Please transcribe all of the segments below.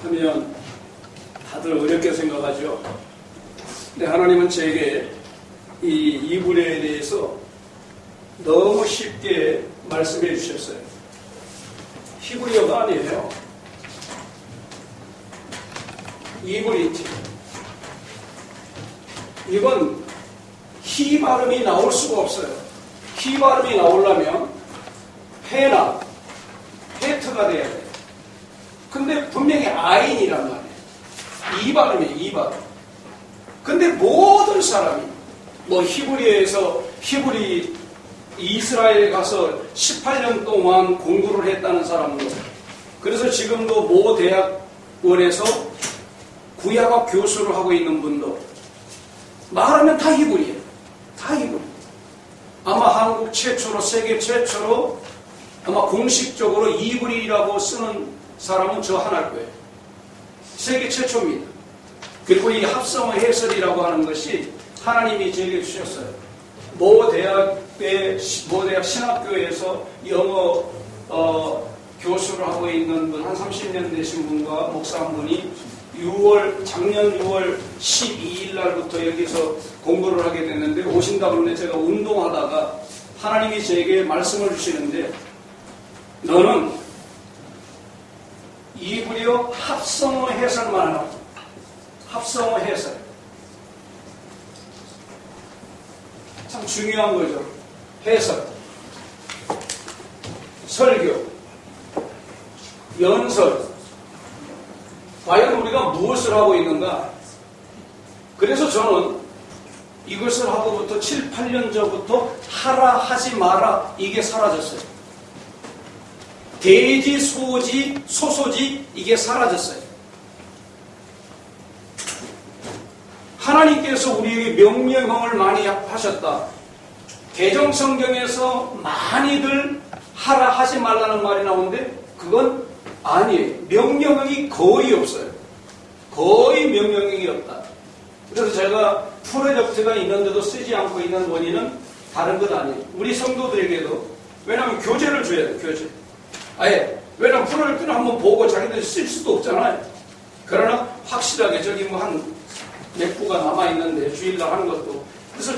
하면 다들 어렵게 생각하죠. 근데 하나님은 제게 이 이브리어에 대해서 너무 쉽게 말씀해 주셨어요. 히브리어가 아니에요. 이브리티. 이건 히 발음이 나올 수가 없어요. 히 발음이 나오려면 헤나, 헤트가 돼야 돼요. 근데 분명히 아인이란 말이에요. 이 발음이에요, 이 발음. 근데 모든 사람이, 히브리에서 이스라엘에 가서 18년 동안 공부를 했다는 사람도, 그래서 지금도 모 대학원에서 구약학 교수를 하고 있는 분도, 말하면 다 히브리예요. 다 히브리. 아마 한국 최초로, 세계 최초로, 아마 공식적으로 이브리라고 쓰는 사람은 저 하나일 거예요. 세계 최초입니다. 그리고 이 합성어 해설이라고 하는 것이 하나님이 제게 주셨어요. 모 대학 신학교에서 영어 교수를 하고 있는 분, 한 30년 되신 분과 목사 한 분이 작년 6월 12일 날부터 여기서 공부를 하게 됐는데, 오신다 그러는데 제가 운동하다가 하나님이 제게 말씀을 주시는데, 너는 이브리어 합성어 해설만 하고, 합성어 해설. 참 중요한 거죠. 해설, 설교, 연설. 과연 우리가 무엇을 하고 있는가? 그래서 저는 이것을 하고부터 7, 8년 전부터 하라, 하지 마라, 이게 사라졌어요. 대지, 소지, 소소지, 이게 사라졌어요. 하나님께서 우리에게 명령을 많이 하셨다. 개정성경에서 많이들 하라, 하지 말라는 말이 나오는데 그건 아니에요. 명령이 거의 없어요. 거의 명령이 없다. 그래서 제가 프로젝트가 있는데도 쓰지 않고 있는 원인은 다른 것 아니에요. 우리 성도들에게도, 왜냐하면 교재를 줘야 돼요. 교재. 아예, 왜냐하면 프로젝트를 한번 보고 자기들이 쓸 수도 없잖아요. 그러나 확실하게 저기 한 몇 부가 남아있는데 주일날 하는 것도, 그래서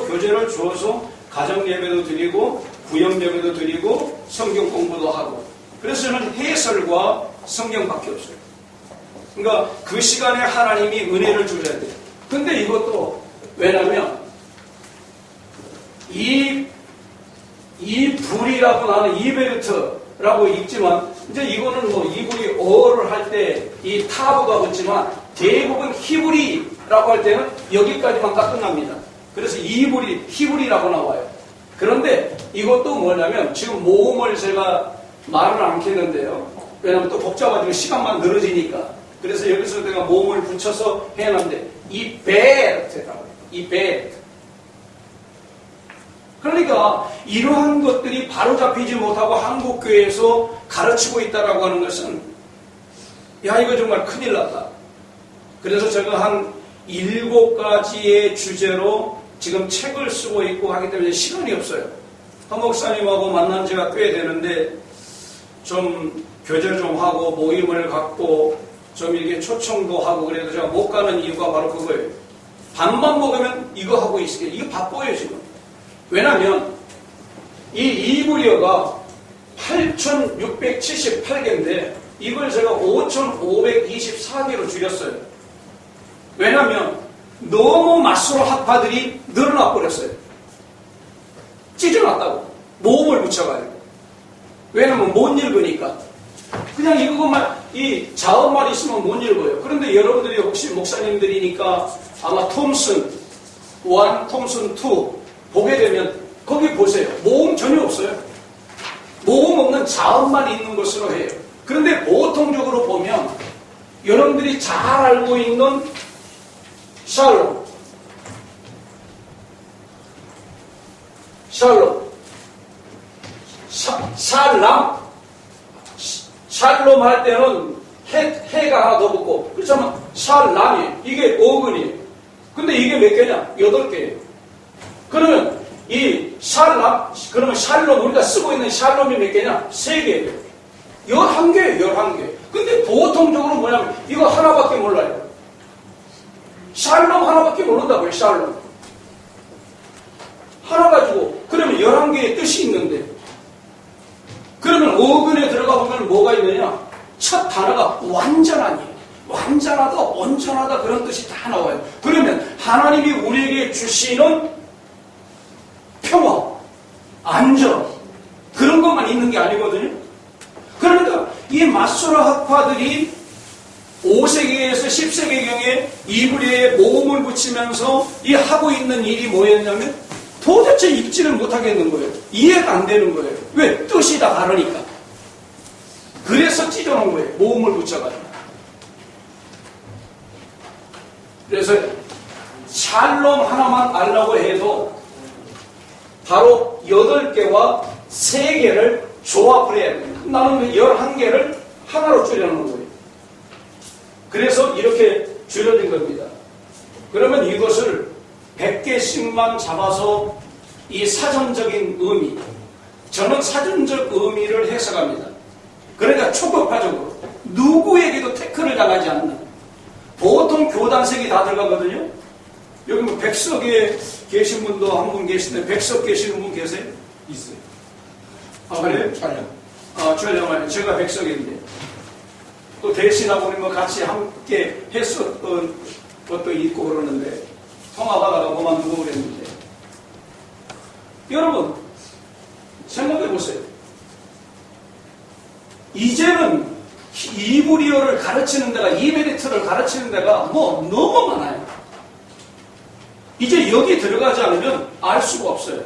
교재를 줘서 가정 예배도 드리고 구역 예배도 드리고 성경 공부도 하고, 그래서 저는 해설과 성경밖에 없어요. 그러니까 그 시간에 하나님이 은혜를 주셔야 돼요. 근데 이것도 왜냐면 이 불이라고 나는 이베르트라고 읽지만, 이제 이거는 이브리어를 할 때 이 타브가 붙지만 대부분 히브리라고 할 때는 여기까지만 딱 끝납니다. 그래서 히브리라고 나와요. 그런데 이것도 뭐냐면, 지금 모음을 제가 말을 않겠는데요. 왜냐면 또 복잡하지만 시간만 늘어지니까. 그래서 여기서 내가 모음을 붙여서 해놨는데, 이베르트라고 해요. 이베르트. 그러니까 이러한 것들이 바로잡히지 못하고 한국교회에서 가르치고 있다라고 하는 것은, 야, 이거 정말 큰일 났다. 그래서 제가 한 7가지의 주제로 지금 책을 쓰고 있고 하기 때문에 시간이 없어요. 한 목사님하고 만난 지가 꽤 되는데 좀 교제를 좀 하고 모임을 갖고 좀 이렇게 초청도 하고, 그래도 제가 못 가는 이유가 바로 그거예요. 밥만 먹으면 이거 하고 있으니까 이거 바빠요 지금. 왜냐면 이 이브리어가 8678개인데 이걸 제가 5524개로 줄였어요. 왜냐면 너무 마스로 학파들이 늘어나 버렸어요. 찢어놨다고. 모음을 붙여가지고. 왜냐면 못 읽으니까. 그냥 이것만, 이 자음만 있으면 못 읽어요. 그런데 여러분들이 혹시 목사님들이니까 아마 톰슨 1, 톰슨 2 보게 되면 거기 보세요. 모음 전혀 없어요. 모음 없는 자음만 있는 것으로 해요. 그런데 보통적으로 보면 여러분들이 잘 알고 있는 샬롬, 샬롬 할 때는 해가 하나 더 붙고, 그렇지만 샬람이 이게 어근이에요. 근데 이게 몇 개냐? 8개예요. 그러면 그러면 샬롬, 우리가 쓰고 있는 샬롬이 몇 개냐? 3개예요. 11개예요, 11개. 근데 보통적으로 뭐냐면 이거 하나밖에 몰라요. 샬롬 하나밖에 모른다고요. 샬롬. 하나 가지고 그러면 11개의 뜻이 있는데 그러면 어근에 들어가 보면 뭐가 있느냐? 첫 단어가 완전하니. 완전하다, 온전하다 그런 뜻이 다 나와요. 그러면 하나님이 우리에게 주시는 평화, 안전 그런 것만 있는 게 아니거든요. 그러니까 이 마소라 학파들이 5세기에서 10세기경에 이브리에 모음을 붙이면서 이 하고 있는 일이 뭐였냐면 도대체 읽지를 못하겠는 거예요. 이해가 안 되는 거예요. 왜? 뜻이 다 다르니까. 그래서 찢어놓은 거예요. 모음을 붙여가지고. 그래서 샬롬 하나만 알라고 해도 바로 8개와 3개를 조합을 해야 됩니다. 나는 11개를 하나로 줄여놓은 거예요. 그래서 이렇게 줄여진 겁니다. 그러면 이것을 100개씩만 잡아서 이 사전적인 의미, 저는 사전적 의미를 해석합니다. 그러니까 초급화적으로 누구에게도 태클을 당하지 않는 보통 교단색이 다 들어가거든요. 여기 뭐 백석에 계신 분도 한 분 계시는데 백석 계시는 분 계세요? 있어요. 아, 그래요? 촬영. 촬영하면 제가 백석인데 또 대신하고 우리 뭐 같이 함께 했었던 것도 있고 그러는데 통화하다가 그만두고 그랬는데 여러분 생각해 보세요. 이제는 이브리어를 가르치는 데가 이베리트를 가르치는 데가 뭐 너무 많아요. 이제 여기 들어가지 않으면 알 수가 없어요.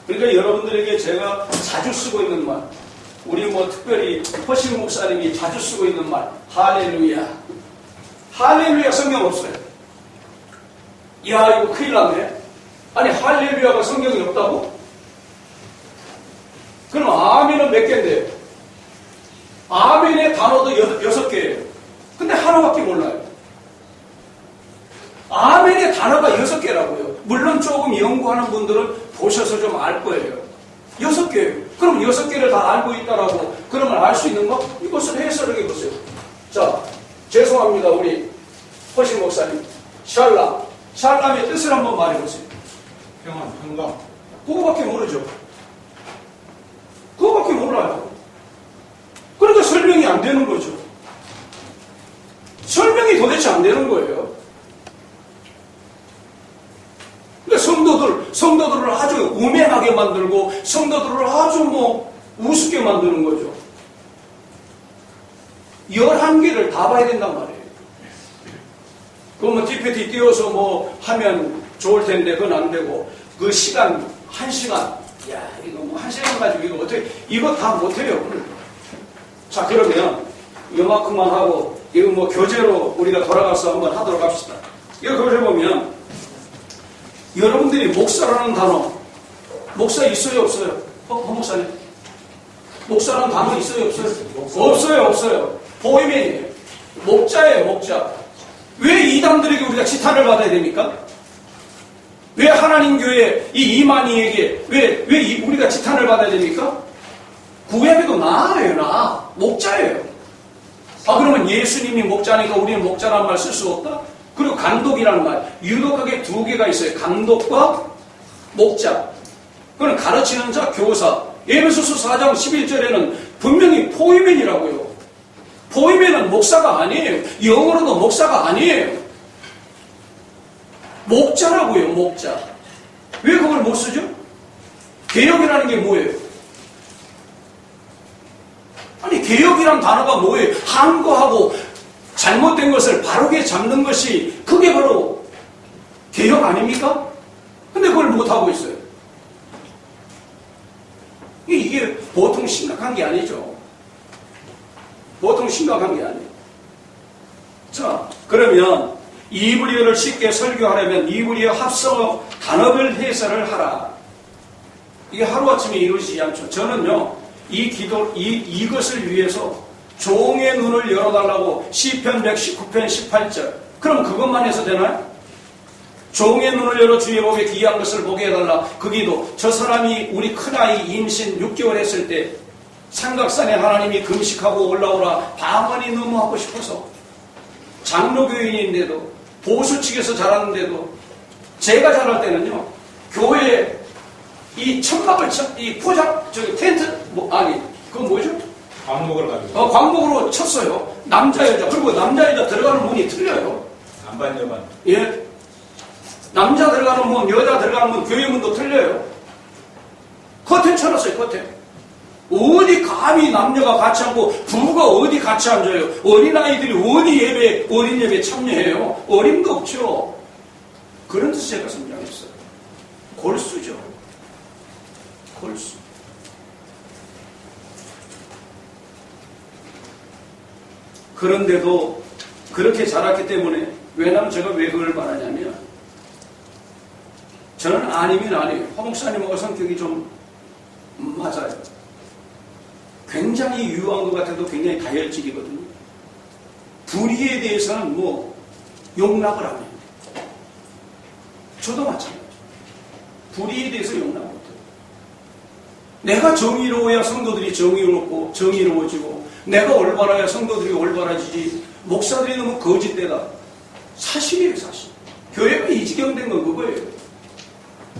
그러니까 여러분들에게 제가 자주 쓰고 있는 말, 우리 뭐 특별히 허신 목사님이 자주 쓰고 있는 말, 할렐루야. 할렐루야 성경 없어요. 야, 이거 큰일 났네. 아니, 할렐루야가 성경이 없다고? 그럼 아멘은 몇 개인데요? 아멘의 단어도 6개예요. 근데 하나밖에 몰라요. 아멘의 단어가 6개라고요. 물론 조금 연구하는 분들은 보셔서 좀 알 거예요. 6개예요. 그럼 6개를 다 알고 있다라고 그러면 알 수 있는 거? 이것을 해설을 해보세요. 자, 죄송합니다. 우리 허신 목사님. 샬람. 샬람의 뜻을 한번 말해보세요. 평안, 평강. 그거밖에 모르죠. 그거밖에 몰라요. 그러니까 설명이 안 되는 거죠. 설명이 도대체 안 되는 거예요. 그러니까 성도들을 아주 우매하게 만들고 성도들을 아주 뭐 우습게 만드는 거죠. 11개를 다 봐야 된단 말이에요. 그러면 GPT 띄워서 뭐 하면 좋을 텐데 그건 안 되고 그 시간 1시간 야 이거 뭐 1시간 가지고 이거 어떻게 이거 다 못해요. 자 그러면 이만큼만 하고 이거 뭐 교재로 우리가 돌아가서 한번 하도록 합시다. 이거 교재 보면 여러분들이 목사라는 단어 목사 있어요 없어요? 허 목사님 목사라는 단어 있어요 없어요? 없어요. 보이맨이에요. 목자예요 목자. 왜 이단들에게 우리가 지탄을 받아야 됩니까? 왜 하나님 교회 이 이만희에게 왜 우리가 지탄을 받아야 됩니까? 구약에도 나아요. 목자예요. 아 그러면 예수님이 목자니까 우리는 목자라는 말 쓸 수 없다? 그리고 감독이라는 말 유독하게 2개가 있어요. 감독과 목자. 그건 가르치는 자 교사. 에베소서 4장 11절에는 분명히 포이맨이라고요. 포이맨은 목사가 아니에요. 영어로도 목사가 아니에요. 목자라고요. 목자. 왜 그걸 못 쓰죠? 개혁이라는 게 뭐예요? 아니 개혁이란 단어가 뭐예요? 한거하고 잘못된 것을 바르게 잡는 것이 그게 바로 개혁 아닙니까? 근데 그걸 못하고 있어요. 이게 보통 심각한 게 아니죠. 보통 심각한 게 아니에요. 자, 그러면 이브리어를 쉽게 설교하려면 이브리어 합성어 단어별 해설을 하라. 이게 하루아침에 이루어지지 않죠. 저는요, 이것을 위해서 종의 눈을 열어달라고 시편 119편 18절. 그럼 그것만 해서 되나요? 종의 눈을 열어 주의 복에 기이한 것을 보게 해달라. 그 기도. 저 사람이 우리 큰아이 임신 6개월 했을 때 삼각산에 하나님이 금식하고 올라오라 방언이 너무 하고 싶어서 장로교인인데도 보수 측에서 자랐는데도 제가 자랄 때는요 교회 이 천막을 이 포장 저기 텐트 그건 뭐죠? 광목을 가지고. 광목으로 쳤어요. 남자 여자 그리고 남자 여자 들어가는 문이 틀려요. 남반 여반. 예, 남자 들어가는 문, 여자 들어가는 문, 교회 문도 틀려요. 커튼 쳐놨어요. 커튼. 어디 감히 남녀가 같이 앉고 부부가 어디 같이 앉아요? 어린아이들이 어디 어린 예배에 참여해요? 어림도 없죠. 그런 데서 제가 성장했어요. 골수죠. 골수. 그런데도 그렇게 자랐기 때문에 왜냐하면 제가 왜 그걸 말하냐면 저는 아니면 아니에요. 허 목사님하고 성격이 좀 맞아요. 굉장히 유한 것 같아도 굉장히 다혈질이거든요. 불의에 대해서는 뭐 용납을 안 해요. 저도 마찬가지예요. 불의에 대해서 용납 못해요. 내가 정의로워야 성도들이 정의로워지고 내가 올바라야 성도들이 올바라지지 목사들이 너무 거짓되다. 사실이에요, 사실. 교회가 이 지경 된 건 그거예요.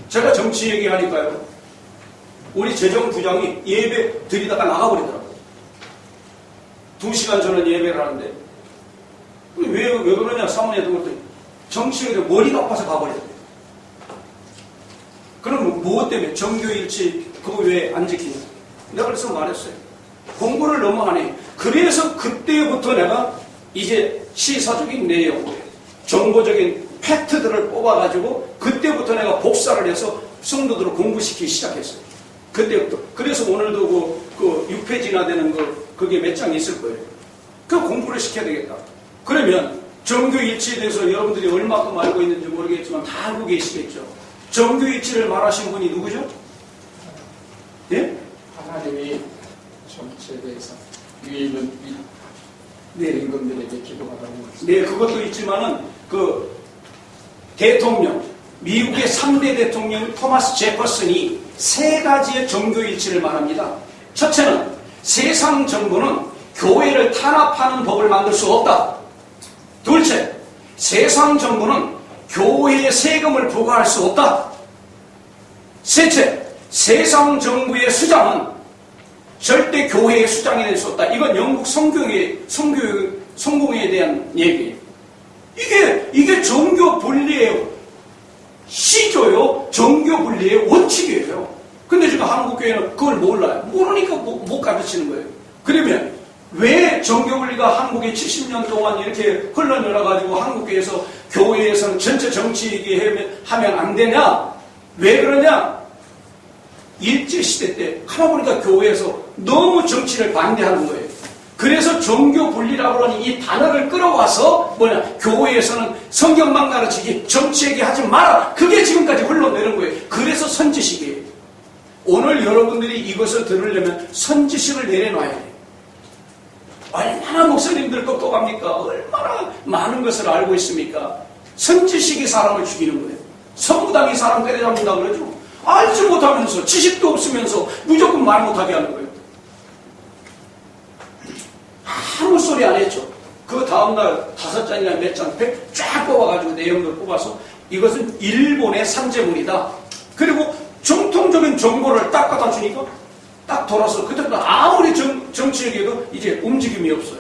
제가 정치 얘기하니까요. 우리 재정부장이 예배 드리다가 나가버리더라고요. 2시간 전에 예배를 하는데 왜 그러냐 사모님한테 그랬더니 정치에 머리가 아파서 가버렸대요. 그럼 무엇 때문에 정교일치 그거 왜 안 지키냐. 내가 그래서 말했어요. 공부를 너무 안 해. 그래서 그때부터 내가 이제 시사적인 내용, 정보적인 팩트들을 뽑아가지고 그때부터 내가 복사를 해서 성도들을 공부시키기 시작했어요. 그때부터. 그래서 오늘도 그 6페이지나 되는 그게 몇 장 있을 거예요. 그 공부를 시켜야 되겠다. 그러면 정교일치에 대해서 여러분들이 얼마큼 알고 있는지 모르겠지만 다 알고 계시겠죠. 정교일치를 말하신 분이 누구죠? 예? 하나님이 정치에 대해서 임금들에게 기도하라는 것입니다. 네, 그것도 있지만은 그 대통령, 미국의 3대 대통령 토마스 제퍼슨이 3가지의 정교일치를 말합니다. 첫째는 세상 정부는 교회를 탄압하는 법을 만들 수 없다. 둘째, 세상 정부는 교회에 세금을 부과할 수 없다. 셋째, 세상 정부의 수장은 절대 교회의 수장이 될 수 없다. 이건 영국 성공에 대한 얘기예요. 이게 종교 분리의 시조요, 종교 분리의 원칙이에요. 근데 지금 한국교회는 그걸 몰라요. 모르니까 못 가르치는 거예요. 그러면 왜 종교 분리가 한국에 70년 동안 이렇게 흘러내려가지고 한국교회에서 교회에서는 전체 정치 얘기하면 안 되냐? 왜 그러냐? 일제시대 때 하나보니까 교회에서 너무 정치를 반대하는 거예요. 그래서 종교 분리라고 하는 이 단어를 끌어와서 교회에서는 성경만 가르치기, 정치 얘기하지 마라. 그게 지금까지 흘러내는 거예요. 그래서 선지식이에요. 오늘 여러분들이 이것을 들으려면 선지식을 내려놔야 돼요. 얼마나 목사님들 똑똑합니까? 얼마나 많은 것을 알고 있습니까? 선지식이 사람을 죽이는 거예요. 성부당이 사람 때려잡는다 그러죠. 알지 못하면서 지식도 없으면서 무조건 말 못하게 하는 거예요. 아무 소리 안 했죠. 그 다음날 5장이나 몇 장 쫙 뽑아가지고 내용들 뽑아서 이것은 일본의 산재물이다. 그리고 정통적인 정보를 딱 갖다 주니까 딱 돌아서 그때부터 아무리 정치 얘기해도 이제 움직임이 없어요.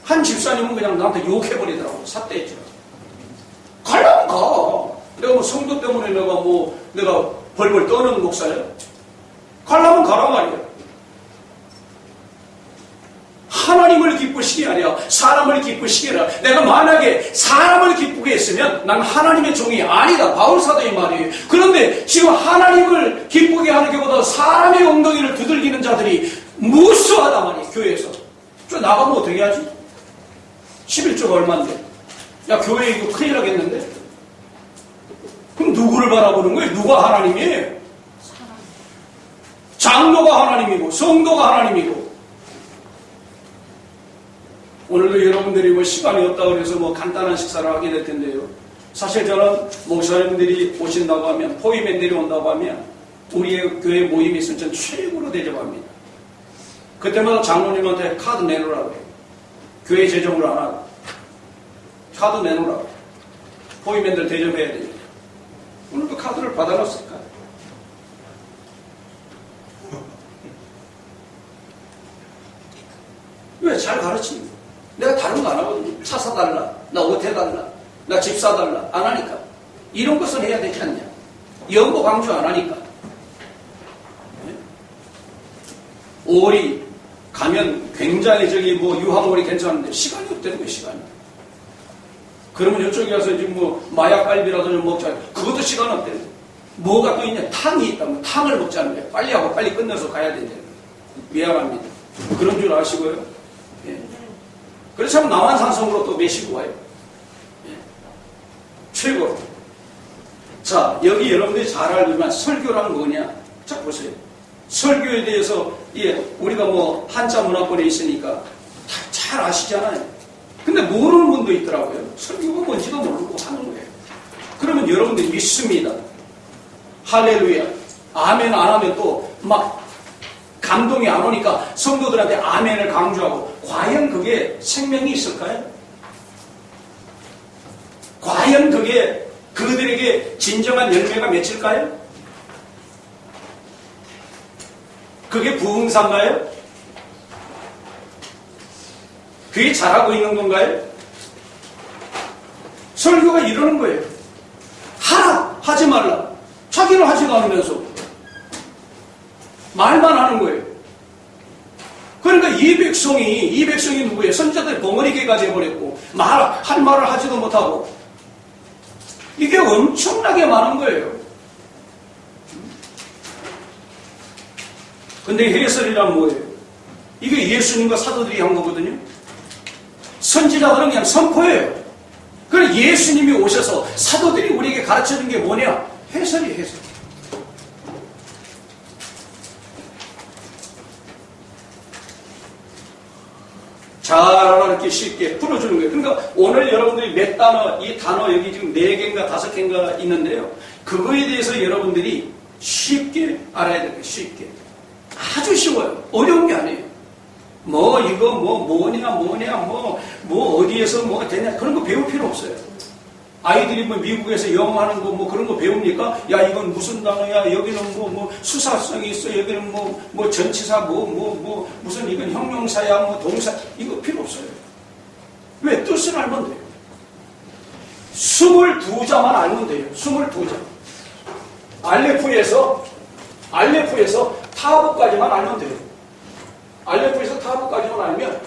한 집사님은 그냥 나한테 욕해버리더라고. 삿대했죠. 가려면 가. 내가 뭐 성도 때문에 내가 벌벌 떠는 목사야? 가려면 가라 말이야. 하나님을 기쁘시게 하랴 사람을 기쁘시게 하라. 내가 만약에 사람을 기쁘게 했으면 난 하나님의 종이 아니다. 바울사도의 말이에요. 그런데 지금 하나님을 기쁘게 하는 것보다 사람의 엉덩이를 두들기는 자들이 무수하다 말이에요. 교회에서. 저 나가면 어떻게 하지? 11조가 얼만데? 야, 교회 이거 큰일 나겠는데? 그럼 누구를 바라보는 거예요? 누가 하나님이에요? 장로가 하나님이고 성도가 하나님이고. 오늘도 여러분들이 시간이 없다고 해서 간단한 식사를 하게 될 텐데요. 사실 저는 목사님들이 오신다고 하면, 포위맨들이 온다고 하면 우리의 교회 모임이 있으면 전 최고로 대접합니다. 그때마다 장로님한테 카드 내놓으라고 해요. 교회 재정으로 안 하고. 카드 내놓으라고. 보이맨들 대접해야 되니까. 오늘도 카드를 받아놨을까? 왜? 잘 가르칩니다. 내가 다른 거 안 하거든요. 차 사달라, 나 옷 해달라, 나 집 사달라, 안 하니까. 이런 것은 해야 되지 않냐. 연고 강조 안 하니까. 5월이 가면 굉장히 유황월이 괜찮은데 시간이 없다는 거예요, 시간이. 그러면 이쪽에 가서 지금 마약갈비라도 좀 먹자. 그것도 시간 없대요. 뭐가 또 있냐? 탕이 있다면 탕을 먹자는 거예요. 빨리 하고 빨리 끝내서 가야 된다는 거예요. 미안합니다. 그런 줄 아시고요. 예. 그래서 참 남한산성으로 또 메시고 와요. 예. 최고로. 자, 여기 여러분들이 잘 알지만 설교란 뭐냐? 자, 보세요. 설교에 대해서, 우리가 한자 문화권에 있으니까 잘 아시잖아요. 근데 모르는 분도 있더라고요. 설교가 뭔지도 모르고 하는 거예요. 그러면 여러분들이 믿습니다. 할렐루야. 아멘 안 하면 또 감동이 안 오니까 성도들한테 아멘을 강조하고, 과연 그게 생명이 있을까요? 과연 그게 그들에게 진정한 열매가 맺힐까요? 그게 부흥사인가요? 그게 잘하고 있는 건가요? 설교가 이러는 거예요. 하라! 하지 말라. 자기는 하지도 않으면서 말만 하는 거예요. 그러니까 이 백성이 누구예요? 선지자들 벙어리개가 돼버렸고 할 말을 하지도 못하고, 이게 엄청나게 많은 거예요. 근데 해설이란 뭐예요? 이게 예수님과 사도들이 한 거거든요. 선지자들은 그냥 선포예요. 그래 예수님이 오셔서 사도들이 우리에게 가르쳐준 게 뭐냐? 해설이에요, 해설. 잘 알아듣기 쉽게 풀어주는 거예요. 그러니까 오늘 여러분들이 몇 단어, 이 단어 여기 지금 4개인가 5개인가 있는데요. 그거에 대해서 여러분들이 쉽게 알아야 돼요. 쉽게. 아주 쉬워요. 어려운 게 아니에요. 어디에서 뭐가 되냐. 그런 거 배울 필요 없어요. 아이들이 미국에서 영어 하는 거 그런 거 배웁니까? 야, 이건 무슨 단어야? 여기는 수사성이 있어. 여기는 전치사 무슨 이건 형용사야, 동사. 이거 필요 없어요. 왜? 뜻을 알면 돼요. 22자만 알면 돼요. 22자. 알레프에서 타브까지만 알면 돼요. 알레프에서 타브까지만 알면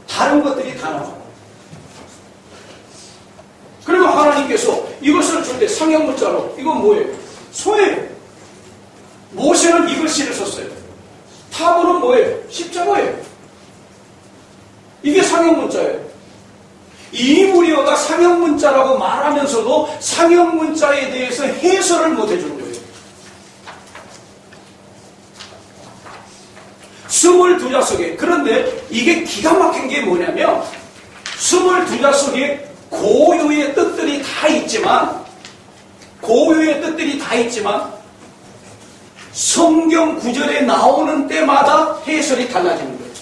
다른 것들이 다 나와요. 그리고 하나님께서 이것을 줄 때 상형문자로, 이건 뭐예요? 소예요. 모세는 이 글씨를 썼어요. 타브는 뭐예요? 십자가예요. 이게 상형문자예요. 이 무리어가 상형문자라고 말하면서도 상형문자에 대해서 해설을 못 해주는 거예요. 22자석에, 그런데 이게 기가 막힌 게 뭐냐면 22자석에 고유의 뜻들이 다 있지만 성경 구절에 나오는 때마다 해설이 달라지는 거예요.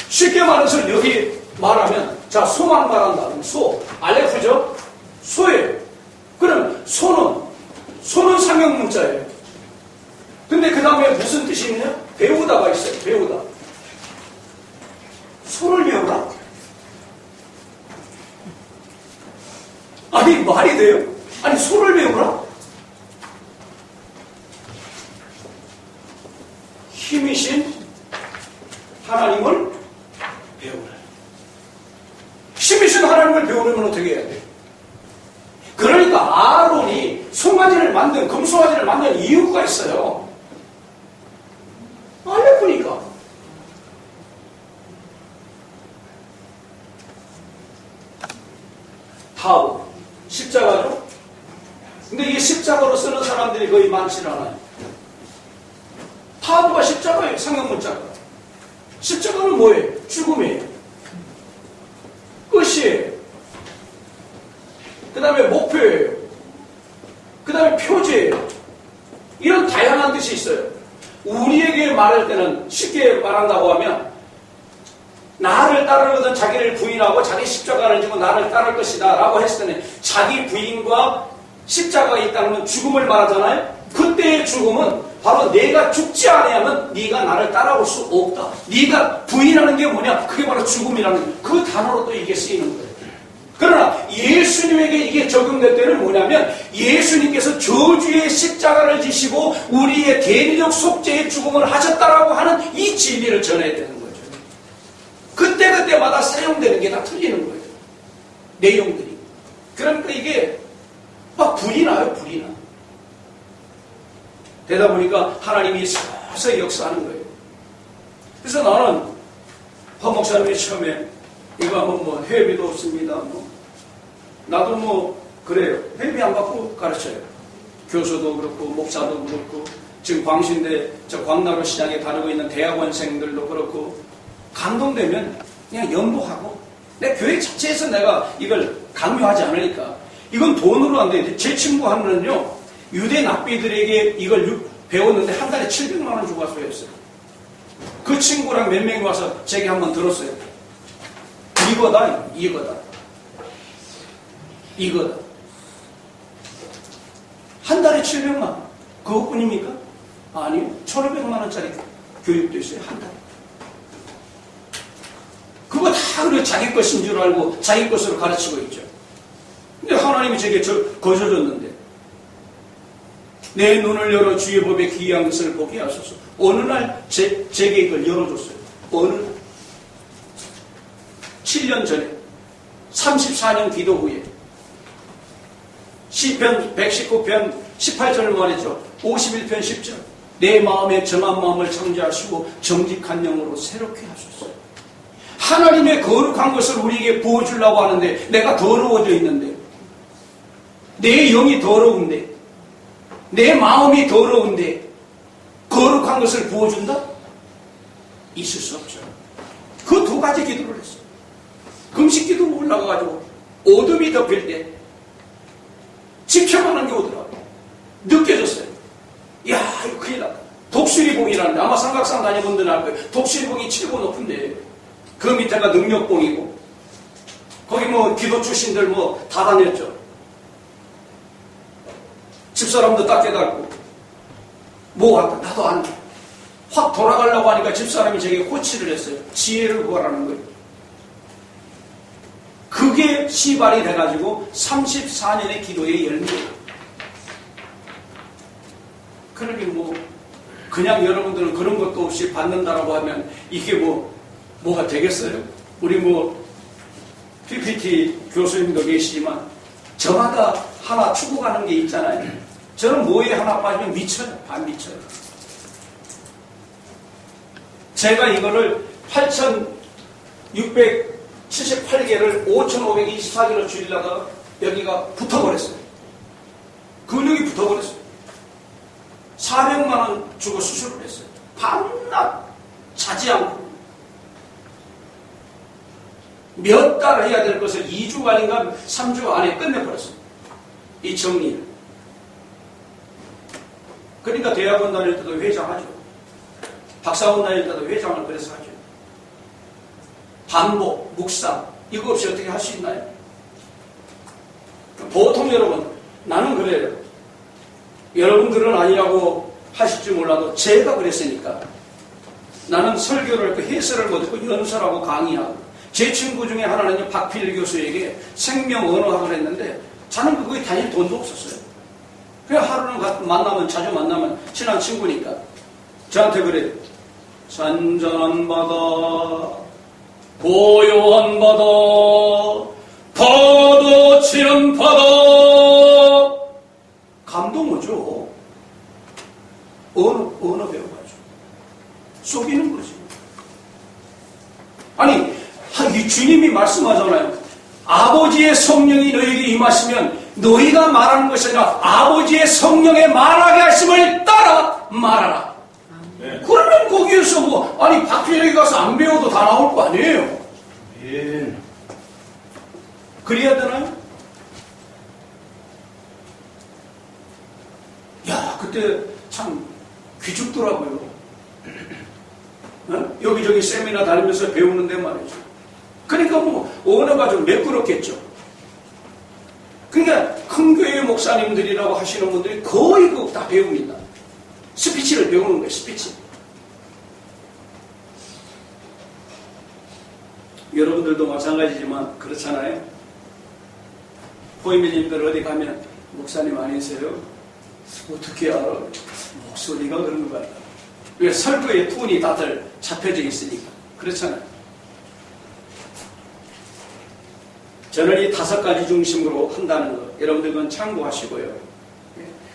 쉽게 말해서 여기 말하면, 자, 소만 말한다. 소, 알레프죠? 소예요. 그럼 소는 상형문자예요. 근데 그 다음에 무슨 뜻이 있냐? 배우다가 있어요. 배우다. 소를 배우라? 아니, 말이 돼요? 아니, 소를 배우라? 힘이신 하나님을 배우라. 힘이신 하나님을 배우려면 어떻게 해야 돼요? 그러니까 아론이 금송아지를 만든 이유가 있어요. 알레프니까. 타브, 십자가죠? 근데 이게 십자가로 쓰는 사람들이 거의 많지 않아요. 타브가 십자가예요, 상형문자가. 십자가는 뭐예요? 죽음이에요. 끝이에요. 그 다음에 목표예요. 그 다음에 표제예요. 이런 다양한 뜻이 있어요. 우리에게 말할 때는 쉽게 말한다고 하면 나를 따르거든 자기를 부인하고 자기 십자가를 지고 나를 따를 것이다 라고 했을 때는 자기 부인과 십자가가 있다는 죽음을 말하잖아요. 그때의 죽음은 바로 내가 죽지 아니하면 네가 나를 따라올 수 없다. 네가 부인하는 게 뭐냐? 그게 바로 죽음이라는 그 단어로 또 이게 쓰이는 거예요. 그러나 예수님에게 이게 적용될 때는 뭐냐면 예수님께서 저주의 십자가를 지시고 우리의 대리적 속죄의 죽음을 하셨다라고 하는 이 진리를 전해야 되는 거죠. 그때그때마다 사용되는 게 다 틀리는 거예요. 내용들이. 그러니까 이게 막 불이 나요. 불이 나. 되다 보니까 하나님이 서서히 역사하는 거예요. 그래서 나는 박 목사님이 처음에 이거 하면 뭐 회비도 없습니다. 나도 뭐 그래요. 회비 안 받고 가르쳐요. 교수도 그렇고 목사도 그렇고 지금 광신대 저 광나루 시장에 다니고 있는 대학원생들도 그렇고 감동되면 그냥 연보하고 내 교회 자체에서 내가 이걸 강요하지 않으니까 이건 돈으로 안 돼. 제 친구 하면은요 유대 납비들에게 이걸 배웠는데 한 달에 700만 원 주고 와서 배웠어요. 그 친구랑 몇 명이 와서 제게 한번 들었어요. 이거다. 한 달에 700만 원. 그것뿐입니까? 아니요. 1,500만 원짜리 교육도 있어요. 한 달에. 그거 다 그래 자기 것인 줄 알고 자기 것으로 가르치고 있죠. 근데 하나님이 제게 거저줬는데 내 눈을 열어 주의 법에 기이한 것을 보게 하소서. 어느 날 제게 이걸 열어줬어요. 어느 날 7년 전에 34년 기도 후에 시편 119편 18절을 말했죠. 51편 10절 내 마음에 정한 마음을 창조하시고 정직한 영으로 새롭게 하소서. 하나님의 거룩한 것을 우리에게 부어주려고 하는데 내가 더러워져 있는데 내 영이 더러운데 내 마음이 더러운데 거룩한 것을 부어준다? 있을 수 없죠. 그 두 가지 기도를 했어요. 금식 기도로 올라가가지고 어둠이 덮일 때 집착하는 게 오더라고요. 느껴졌어요. 야 이거 큰일 났다. 독수리봉이라는데 아마 삼각산 다녀본 분들은 알 거예요. 독수리봉이 최고 높은데 그 밑에가 능력봉이고 거기 뭐 기도 출신들 뭐 다 다녔죠. 집사람도 딱 깨닫고 뭐 할까? 나도 안 돼. 확 돌아가려고 하니까 집사람이 제게 호치를 했어요. 지혜를 구하라는 거예요. 그게 시발이 돼가지고 34년의 기도의 열매예요. 그러니 뭐 그냥 여러분들은 그런 것도 없이 받는다라고 하면 이게 뭐가 되겠어요? 우리 뭐 PPT 교수님도 계시지만 저마다 하나 추구하는 게 있잖아요. 저는 뭐에 하나 빠지면 미쳐요. 반 미쳐요. 제가 이거를 8,678개를 5,524개로 줄이려다가 여기가 붙어버렸어요. 근육이 붙어버렸어요. 400만 원 주고 수술을 했어요. 밤낮 자지 않고 몇 달 해야 될 것을 2주간인가 3주 안에 끝내버렸어요. 이 정리를. 그러니까 대학원 다닐 때도 회장하죠. 박사원 다닐 때도 회장을 그래서 하죠. 반복, 묵상 이거 없이 어떻게 할 수 있나요? 보통 여러분 나는 그래요. 여러분들은 아니라고 하실지 몰라도 제가 그랬으니까 나는 설교를 해설을 못했고 연설하고 강의하고 제 친구 중에 하나는 박필 교수에게 생명 언어학을 했는데 저는 그거에 다닐 돈도 없었어요. 그냥 하루는 만나면 자주 만나면 친한 친구니까 저한테 그래요. 잔잔한 바다 고요한 바다 파도 치는 바다 감동 오죠. 언어 배워가지고 속이는 거지. 아니 이 주님이 말씀하잖아요. 아버지의 성령이 너에게 임하시면 너희가 말하는 것이 아니라 아버지의 성령의 말하게 하심을 따라 말하라. 네. 그러면 거기에서 아니 박필에게 가서 안 배워도 다 나올 거 아니에요. 예. 그래야 되나요? 야 그때 없더라고요. 어? 여기저기 세미나 다니면서 배우는데 말이죠. 그러니까 뭐 언어가 좀 매끄럽겠죠. 그러니까 큰 교회 목사님들이라고 하시는 분들이 거의 그거 다 배웁니다. 스피치를 배우는 거예요. 스피치. 여러분들도 마찬가지지만 그렇잖아요. 보이미님들 어디 가면 목사님 아니세요? 어떻게 알아? 목소리가 그런 것 같다. 왜 설교의 톤이 다들 잡혀져 있으니까. 그렇잖아요. 저는 이 5가지 중심으로 한다는 거 여러분들 그건 참고하시고요.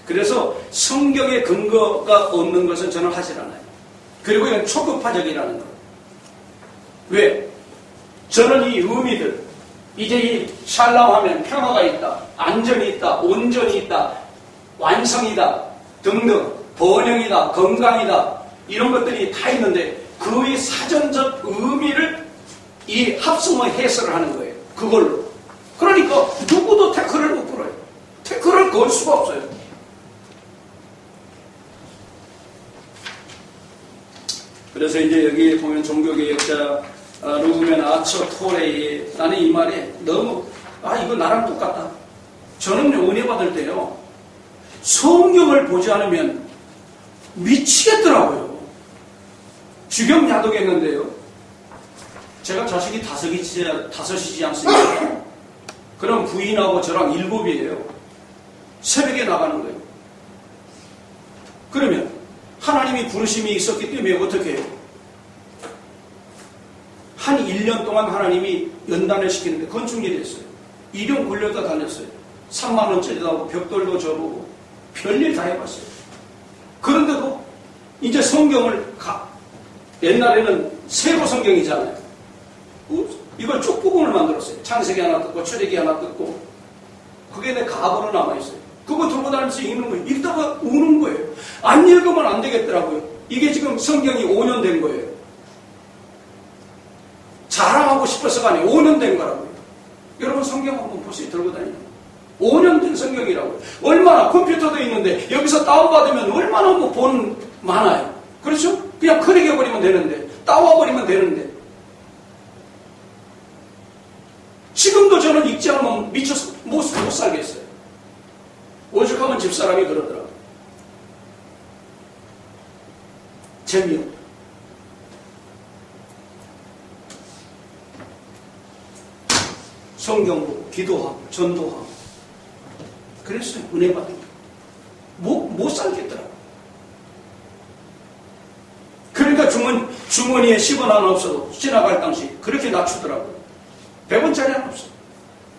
그래서 성경의 근거가 없는 것은 저는 하질 않아요. 그리고 이건 초급화적이라는 거. 왜? 저는 이 의미들, 이제 이 샬롬 하면 평화가 있다, 안전이 있다, 온전이 있다, 완성이다 등등, 번영이다, 건강이다 이런 것들이 다 있는데 그의 사전적 의미를 이 합성어 해설을 하는 거예요. 그걸로. 그러니까 누구도 태클을 못 걸어요. 태클을 걸 수가 없어요. 그래서 이제 여기 보면 종교개혁자 루멘 아처 토레이, 나는 이 말에 너무 이거 나랑 똑같다. 저는 은혜 받을 때요 성경을 보지 않으면 미치겠더라고요. 주경야독했는데요. 제가 자식이 5이지 않습니까? 그럼 부인하고 저랑 7이에요. 새벽에 나가는 거예요. 그러면 하나님이 부르심이 있었기 때문에 어떻게 해요? 한 1년 동안 하나님이 연단을 시키는데 건축일이 했어요. 일용 굴려다 다녔어요. 3만 원짜리도 하고 벽돌도 접고 별일 다 해봤어요. 그런데도 이제 성경을 옛날에는 세로 성경이잖아요. 이걸 쪽부분을 만들었어요. 창세기 하나 뜯고 출애기 하나 뜯고 그게 내 가보로 남아있어요. 그거 들고 다니면서 읽는 거예요. 읽다가 우는 거예요. 안 읽으면 안 되겠더라고요. 이게 지금 성경이 5년 된 거예요. 자랑하고 싶어서가 아니에요. 5년 된 거라고요. 여러분 성경 한번 보세요. 들고 다니는 5년 된 성경이라고요. 얼마나 컴퓨터도 있는데 여기서 다운받으면 얼마나 뭐 본 많아요. 그렇죠? 그냥 클릭해버리면 되는데 따와버리면 되는데 지금도 저는 읽지 않으면 미쳐서 못 살겠어요. 오죽하면 집사람이 그러더라고요. 재미없다. 성경 보고 기도하고 전도하고 그랬어요. 은혜 받으니까 못 살겠더라고요. 그러니까 주머니에 10원 하나 없어도 지나갈 당시 그렇게 낮추더라고요. 100원짜리 하나 없어요.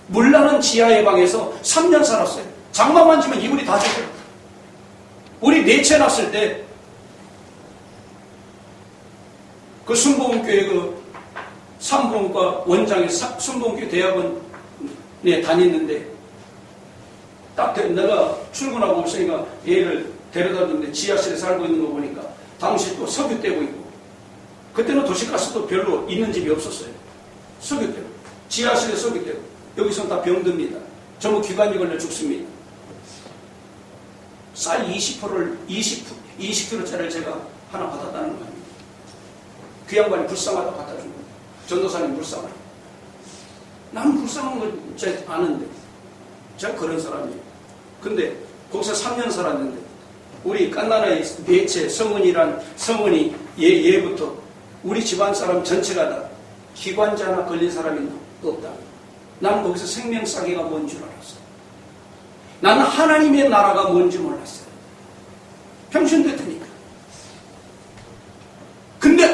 물나는 지하의 방에서 3년 살았어요. 장마만 지면 이불이 다 젖어요. 우리 넷째 났을 때 그 순복음교회 그 산부인과 원장이 순복음교회 대학원에 다녔는데 딱 내가 출근하고 없으니까 얘를 데려다 줬는데 지하실에 살고 있는 거 보니까 당시 또 석유 떼고 있고 그때는 도시가스도 별로 있는 집이 없었어요. 석유 떼고 지하실에 석유 떼고 여기서는 다 병듭니다. 전부 기관지 걸려 죽습니다. 쌀 20kg짜리를 제가 하나 받았다는 거 아닙니까? 그 양반이 불쌍하다 갖다 준 거예요. 전도사님 불쌍하다. 나는 불쌍한 건 제가 아는데 제가 그런 사람이에요. 근데 거기서 3년 살았는데 우리 깐나라의 넷째 성은이란 성은이 얘부터 우리 집안 사람 전체가 다 기관지 하나 걸린 사람이 없다. 나는 거기서 생명싸개가 뭔 줄 알았어. 나는 하나님의 나라가 뭔지 몰랐어요. 평신됐으니까. 근데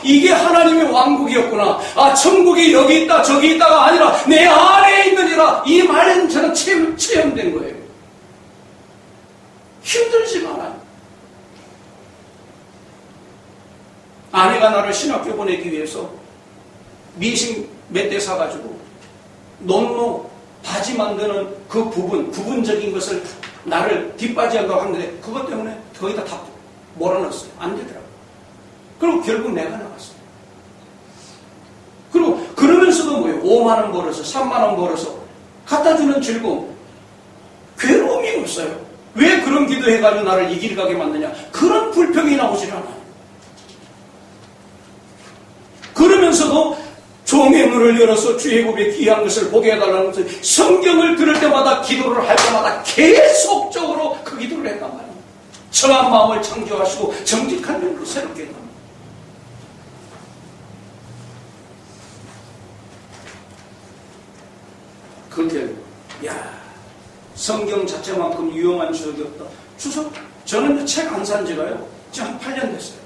이게 하나님의 왕국이었구나. 천국이 여기 있다 저기 있다가 아니라 내 안에 있느니라. 이 말은 저는 체험된 거예요. 힘들지만 않아요. 아내가 나를 신학교 보내기 위해서 미싱 몇 대 사가지고 논노 바지 만드는 그 부분적인 것을 나를 뒷바지한다고 하는데 그것 때문에 거기다 다 몰아넣었어요. 안 되더라고요. 그리고 결국 내가 나갔어요. 그리고 그러면서도 뭐예요? 5만 원 벌어서 3만 원 벌어서 갖다 주는 즐거움, 괴로움이 없어요. 왜 그런 기도해가지고 나를 이 길 가게 만드냐? 그런 불평이 나오질 않아요. 그러면서도 종의 눈을 열어서 주의 법에 귀한 것을 보게 해달라는 것을 성경을 들을 때마다 기도를 할 때마다 계속적으로 그 기도를 했단 말이에요. 정한 마음을 창조하시고 정직한 눈으로 새롭게 해달라. 그때 야 성경 자체만큼 유용한 주석이 없다. 주석 저는 책 안 산 지가요 지금 한 8년 됐어요.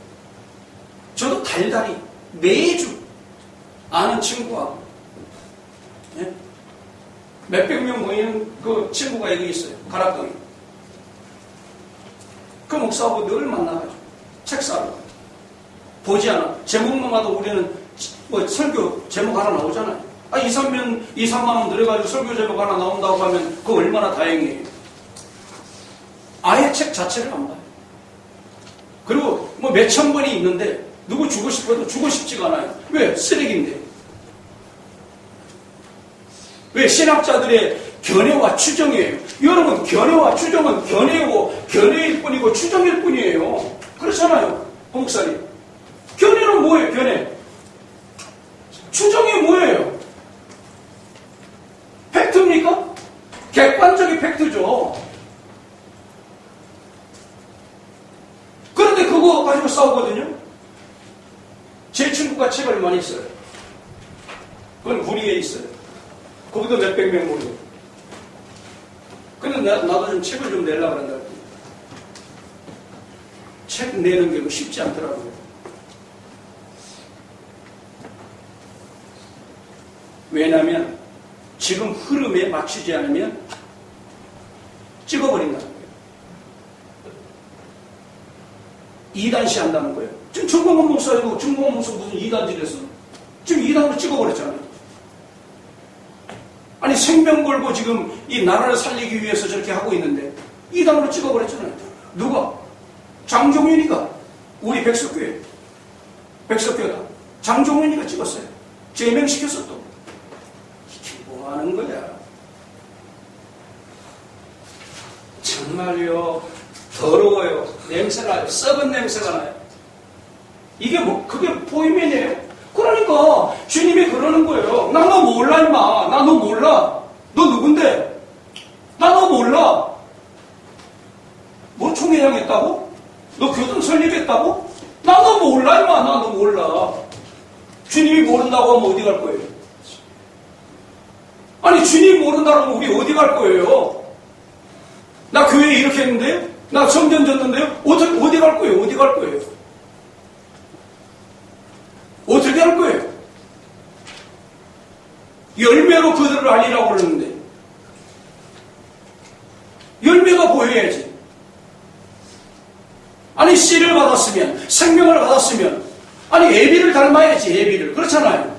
저도 달달이 매주 아는 친구하고 예? 몇백 명 모이는 그 친구가 여기 있어요. 가락동에. 그 목사하고 늘 만나가지고 책 사러 보지 않아. 제목만 봐도 우리는 뭐 설교 제목 하나 나오잖아요. 2, 3만 원 들여가지고 설교 제목 하나 나온다고 하면 그거 얼마나 다행이에요. 아예 책 자체를 안 봐요. 그리고 뭐 몇천 번이 있는데 누구 주고 싶어도 주고 싶지가 않아요. 왜? 쓰레기인데. 왜? 신학자들의 견해와 추정이에요. 여러분 견해와 추정은 견해일 뿐이고 추정일 뿐이에요. 그렇잖아요. 고 목사님. 견해는 뭐예요? 견해. 추정이 뭐예요? 팩트입니까? 객관적인 팩트죠. 그런데 그거 가지고 싸우거든요. 제 친구가 책을 많이 써요. 그건 구리에 있어요. 거기도 몇백 명 모이고. 근데 나도 좀 책을 좀 내려고 그런다. 책 내는 게 쉽지 않더라고요. 왜냐하면 지금 흐름에 맞추지 않으면 찍어버린다는 거예요. 이단시 한다는 거예요. 지금 정광훈 목사이고 정광훈 목사 무슨 이단질 했어? 지금 이단으로 찍어버렸잖아요. 아니 생명 걸고 지금 이 나라를 살리기 위해서 저렇게 하고 있는데 이단으로 찍어버렸잖아요. 누가? 장종윤이가 우리 백석교회다. 장종윤이가 찍었어요. 제명시켰어 또. 이게 뭐 하는 거야? 정말요 더러워요. 냄새나요. 썩은 냄새가 나요. 이게 뭐 그게 보이면이에요? 그러니까 주님이 그러는 거예요. 나 너 몰라 임마. 나 너 몰라. 너 누군데? 나 너 몰라. 뭐 총회장 했다고? 너 교동 설립했다고? 나 너 몰라 임마. 나 너 몰라. 주님이 모른다고 하면 어디 갈 거예요? 아니 주님이 모른다고 하면 우리 어디 갈 거예요? 나 교회 이렇게 했는데요? 나 성전 졌는데요? 어디 갈 거예요? 어디 갈 거예요? 어떻게 할 거예요? 열매로 그들을 알리라고 그러는데 열매가 보여야지. 아니 씨를 받았으면 생명을 받았으면 아니 애비를 닮아야지. 애비를 그렇잖아요.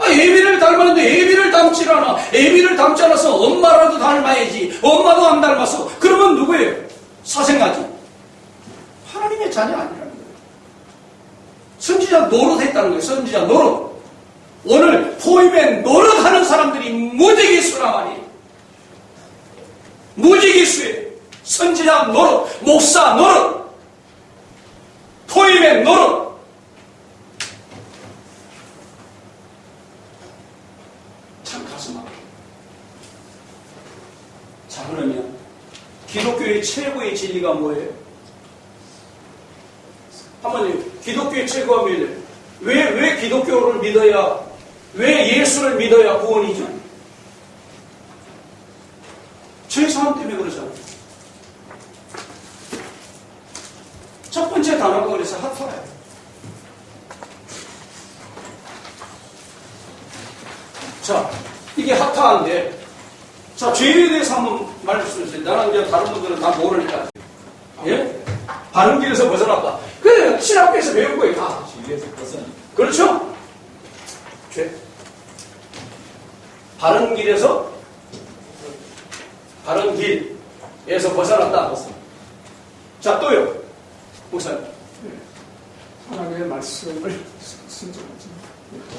애비를 닮았는데 애비를 닮질 않아. 애비를 닮지 않아서 엄마라도 닮아야지. 엄마도 안 닮았어. 그러면 누구예요? 사생아지. 하나님의 자녀 아니라는 거예요. 선지자 노릇했다는 거예요. 선지자 노릇. 오늘 포임에 노릇하는 사람들이 무지기수란 말이에요. 무지기수예요. 선지자 노릇, 목사 노릇, 포임에 노릇. 참 가슴 아파요. 자, 그러면 기독교의 최고의 진리가 뭐예요? 한번 기독교의 최고가 뭐예요? 왜 기독교를 믿어야, 왜 예수를 믿어야 구원이죠? 죄사함 때문에 그러잖아요. 첫 번째 단어가 그래서 하타예요. 자, 이게 하타인데, 자, 죄에 대해서 한번 말씀해주세요. 나는 이제 다른 분들은 다 모르니까. 예? 바른 길에서 벗어났다. 그래, 신학교에서 배운 거예요, 다. 진리에서 벗어나. 그렇죠? 죄. 바른 길에서, 바른 길에서 벗어났다. 자, 또요. 목사님. 하나님의 말씀을 순종하지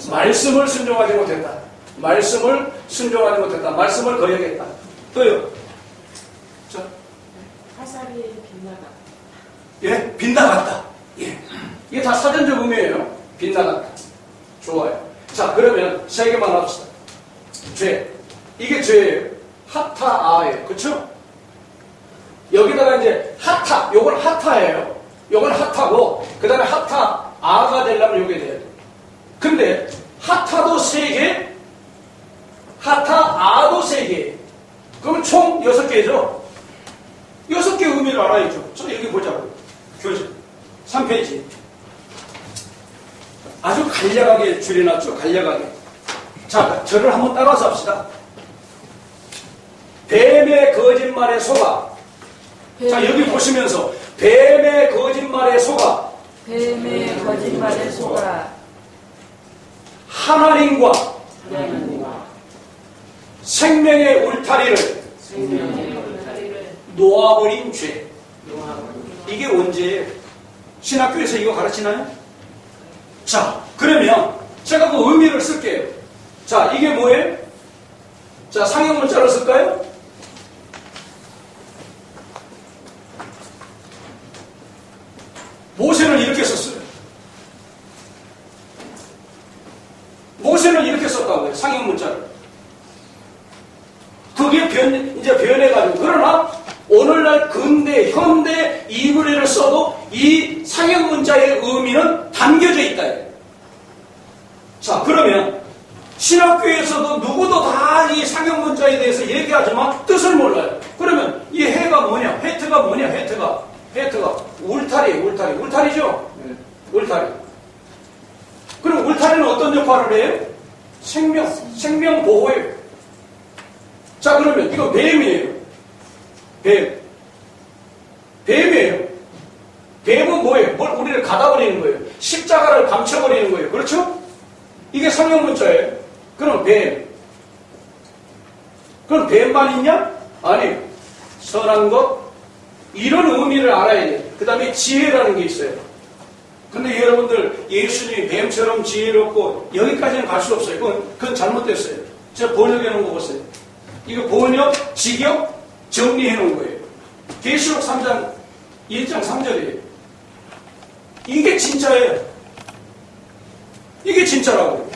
말씀을 순종하지 못했다. 말씀을 순종하지 못했다. 말씀을 거역했다. 또요. 자, 햇살이 빗나가. 예, 빗나갔다. 예. 이게 다 사전적 의미예요. 빗나갔다. 좋아요. 자, 그러면 세 개만 합시다. 죄. 이게 죄예요. 하타아예요. 그쵸? 여기다가 이제 하타, 요건 하타예요. 요건 하타고, 그 다음에 하타아가 되려면 요게 돼야 돼. 근데 하타도 세 개, 하타아도 세 개. 그러면 총 6개죠? 6개 의미를 알아야죠. 자, 여기 보자고요. 교재 3페이지. 아주 간략하게 줄여놨죠. 간략하게. 자, 저를 한번 따라서 합시다. 뱀의 거짓말에 속아. 자, 여기 보시면서 뱀의 거짓말에 속아. 뱀의 거짓말에 속아. 하나님과 하나님과 생명의 울타리를 놓아버린 죄. 이게 원죄예요. 신학교에서 이거 가르치나요? 자, 그러면 제가 그 의미를 쓸게요. 자, 이게 뭐예요? 자, 상형 문자로 쓸까요? 모세는 이렇게 썼어요. 모세는 이렇게 썼다고요. 상형 문자를. 그게 이제 변해가지고. 그러나 오늘날 근대, 현대 이브리를 써도 이 상형 문자의 의미는 담겨져 있다. 자, 그러면 신학교에서도 누구도 다 이 상형 문자에 대해서 얘기하지만 뜻을 몰라요. 그러면 이 해가 뭐냐? 해트가 뭐냐? 해트가 울타리죠? 네. 울타리. 그럼 울타리는 어떤 역할을 해요? 생명 보호예요. 자, 그러면 이거 뱀이에요. 뱀이에요. 뱀은 뭐예요? 뭘 우리를 가다버리는 거예요. 십자가를 감춰버리는 거예요. 그렇죠? 이게 상형 문자예요. 그럼 뱀. 그럼 뱀만 있냐? 아니요. 선한 것, 이런 의미를 알아야 돼요. 그 다음에 지혜라는 게 있어요. 근데 여러분들 예수님이 뱀처럼 지혜롭고 여기까지는 갈 수 없어요. 그건 잘못됐어요. 제가 번역해 놓은 거 보세요. 이거 번역, 직역, 정리해 놓은 거예요. 계시록 3장 1장 3절이에요. 이게 진짜예요. 이게 진짜라고요.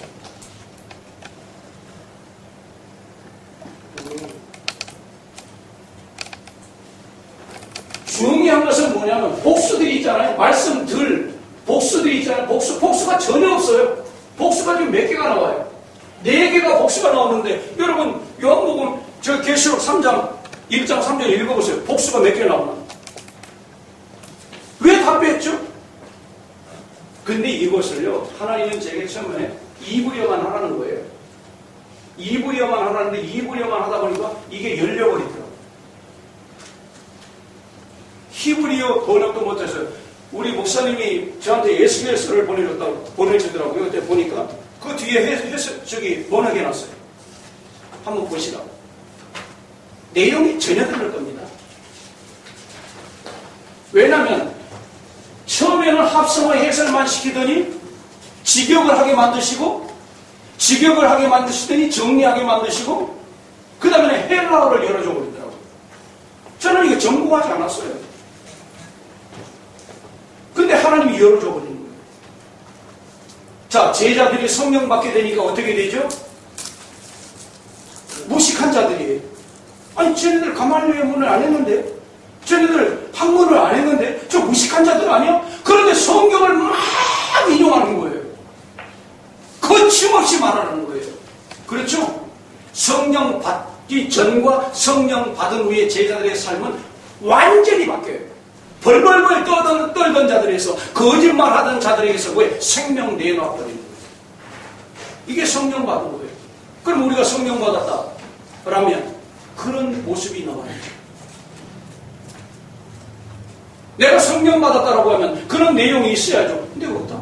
중요한 것은 뭐냐면 복수들이 있잖아요. 말씀들, 복수들이 있잖아요. 복수가 전혀 없어요. 복수가 지금 몇 개가 나와요? 4개가 복수가 나오는데 여러분 요한복음 저 계시록 3장 1장 3절 읽어보세요. 복수가 몇 개 나오나? 왜 다 뺐죠? 근데 이것을요 하나님은 제게 처음에 입으려만 하라는 거예요. 입으려만 하라는데 입으려만 하다 보니까 이게 열려버리더라고요. 히브리어 번역도 못했어요. 우리 목사님이 저한테 SBS를 보내주더라고요. 그때 보니까 그 뒤에 저기 번역해놨어요. 한번 보시라고. 내용이 전혀 다를 겁니다. 왜냐하면 처음에는 합성어 해설만 시키더니 직역을 하게 만드시고 직역을 하게 만드시더니 정리하게 만드시고 그 다음에 헬라어를 열어줘 버리더라고요. 저는 이거 전공하지 않았어요. 근데 하나님이 열어줘 버리는 거예요. 자, 제자들이 성령 받게 되니까 어떻게 되죠? 무식한 자들이에요. 아니, 쟤네들 가말리엘 문을 안 했는데? 쟤네들 학문을 안 했는데? 저 무식한 자들 아니야? 그런데 성경을 막 인용하는 거예요. 거침없이 말하는 거예요. 그렇죠? 성령 받기 전과 성령 받은 후에 제자들의 삶은 완전히 바뀌어요. 벌벌벌 떨던 자들에서 거짓말하던 자들에게서 왜 생명 내놔버리는 거예요. 이게 성령 받은 거예요. 그럼 우리가 성령 받았다 그러면 그런 모습이 나와요. 내가 성령 받았다라고 하면 그런 내용이 있어야죠. 근데 없다.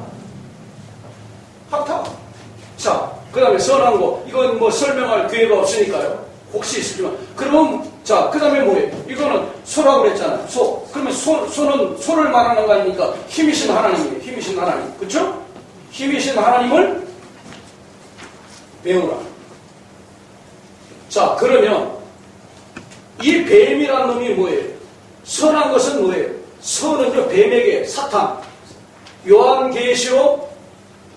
합타. 자, 그 다음에 선한 거. 이건 뭐 설명할 기회가 없으니까요. 혹시 있으지만. 그러면, 자, 그 다음에 뭐예요? 이거는 소라고 그랬잖아요. 소. 그러면 소를 말하는 거 아닙니까? 힘이신 하나님이에요. 힘이신 하나님. 그쵸? 힘이신 하나님을 배우라. 자, 그러면 이 뱀이라는 놈이 뭐예요? 선한 것은 뭐예요? 선은요, 뱀에게 사탄. 요한계시록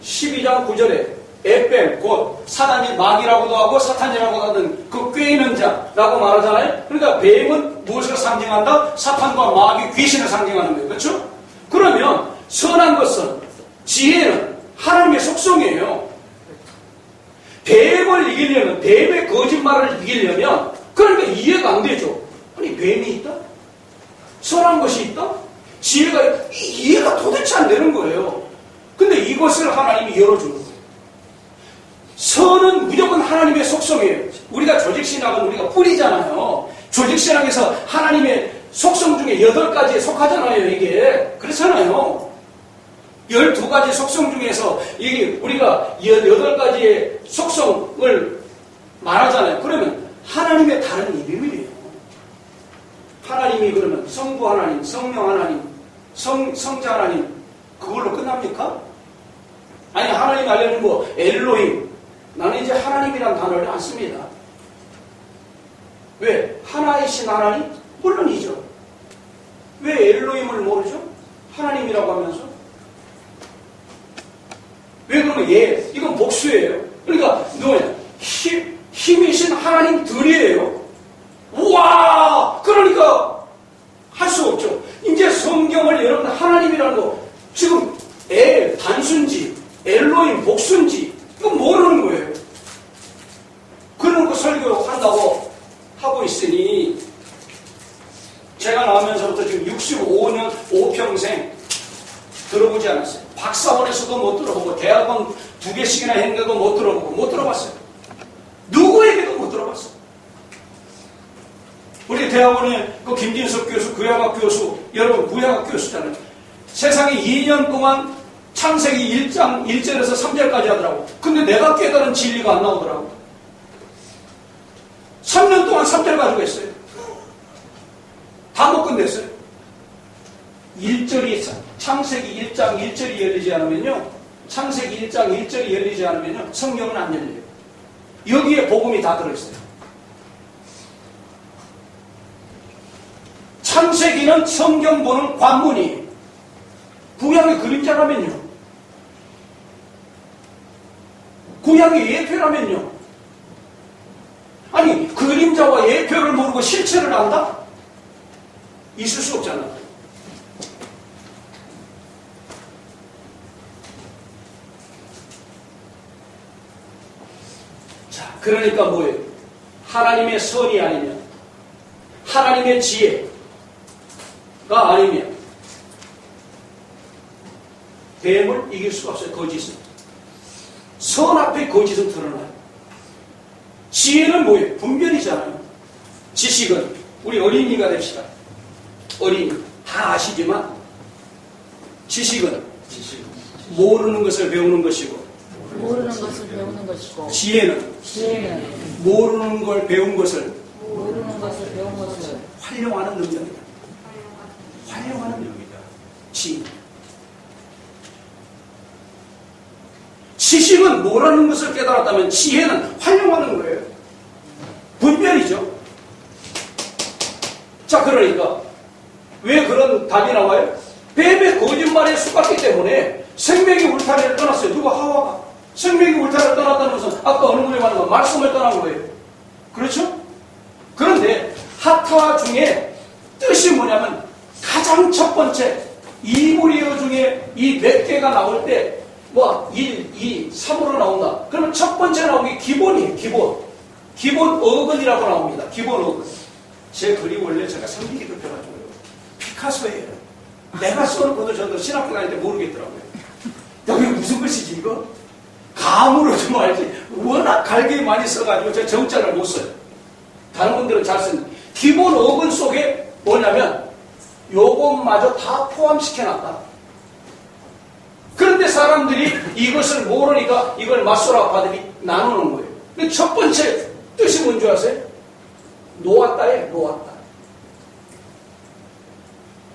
12장 9절에 에뱀, 곧 사단이 마귀라고도 하고 사탄이라고 하는 그 꾀이는 자라고 말하잖아요. 그러니까 뱀은 무엇을 상징한다? 사탄과 마귀, 귀신을 상징하는 거예요. 그렇죠? 그러면 선한 것은, 지혜는 하나님의 속성이에요. 뱀을 이기려면, 뱀의 거짓말을 이기려면, 그러니까 이해가 안 되죠. 아니, 뱀이 있다? 선한 것이 있다? 지혜가, 이해가 도대체 안 되는 거예요. 근데 이것을 하나님이 열어주는 거예요. 선은 무조건 하나님의 속성이에요. 우리가 조직신학은 우리가 뿌리잖아요. 조직신학에서 하나님의 속성 중에 8가지에 속하잖아요, 이게. 그렇잖아요. 12가지 속성 중에서 이게 우리가 18가지의 속성을 말하잖아요. 그러면 하나님의 다른 이름이에요. 하나님이 그러면 성부 하나님, 성령 하나님, 성자 하나님, 그걸로 끝납니까? 아니, 하나님 알려는 뭐, 엘로힘. 나는 이제 하나님이라는 단어를 안 씁니다. 왜? 하나이신 하나님? 물론이죠. 왜 엘로힘을 모르죠? 하나님이라고 하면서. 왜 그러면 이건 복수예요. 그러니까 누구냐? 힘이신 하나님들이에요. 우와! 그러니까 할 수 없죠. 이제 성경을 여러분 하나님이라는 거 지금 단순지, 엘로힘 복순지 이거 모르는 거예요. 그런 거 설교한다고 하고 있으니 제가 나오면서부터 지금 65년 5평생 들어보지 않았어요. 박사원에서도 못 들어보고 대학원 2개씩이나 했는데도 못 들어보고 못 들어봤어요. 누구에게도 못 들어봤어요. 우리 대학원에 그 김진석 교수, 구약학 교수, 여러분 구약학 교수잖아요. 세상에 2년 동안 창세기 1장 1절에서 3절까지 하더라고. 근데 내가 깨달은 진리가 안 나오더라고. 3년 동안 3절 가지고 했어요. 다 못 끝냈어요. 1절이 창세기 1장 1절이 열리지 않으면요. 창세기 1장 1절이 열리지 않으면요. 성경은 안 열려요. 여기에 복음이 다 들어있어요. 창세기는 성경 보는 관문이에요. 구약의 그림자라면요. 구약의 예표라면요. 아니, 그림자와 예표를 모르고 실체를 안다? 있을 수 없잖아. 자, 그러니까 뭐예요? 하나님의 선이 아니면, 하나님의 지혜가 아니면, 뱀을 이길 수가 없어요. 거짓은. 선 앞에 거짓은 드러나요. 지혜는 뭐예요? 분별이잖아요. 지식은 우리 어린이가 됩시다. 어린이 다 아시지만 지식은 모르는 것을 배우는 것이고 모르는 것을 배우는 것이고 지혜는 모르는 걸 배운 것을 배운 것을 활용하는 능력이다. 활용하는 능력이다. 지혜. 지식은 모르는 것을 깨달았다면 지혜는 활용하는 거예요. 분별이죠. 자, 그러니까 왜 그런 답이 나와요? 뱀의 거짓말에 속았기 때문에 생명의 울타리를 떠났어요. 누가? 하와가. 생명의 울타리를 떠났다는 것은 아까 어느 분이 말한 거 말씀을 떠난 거예요. 그렇죠? 그런데 하타 중에 뜻이 뭐냐면 가장 첫 번째 이브리어 중에 이 몇 개가 나올 때 뭐 1, 2, 3으로 나온다. 그러면 첫 번째 나온 게 기본이에요. 기본 어근이라고 나옵니다. 기본 어근. 제 글이 원래 제가 성질이 급해가지고요. 피카소예요. 내가 써놓고도 저도 신학교 다닐 때 모르겠더라고요. 여기 무슨 글씨지 이거? 감으로 좀 알지. 워낙 갈게 많이 써가지고 제가 정자를 못 써요. 다른 분들은 잘 쓰는데 기본 어근 속에 뭐냐면 요것마저 다 포함시켜놨다. 그런데 사람들이 이것을 모르니까 이걸 마소라 파들이 나누는 거예요. 근데 첫 번째 뜻이 뭔지 아세요? 놓았다에 놓았다.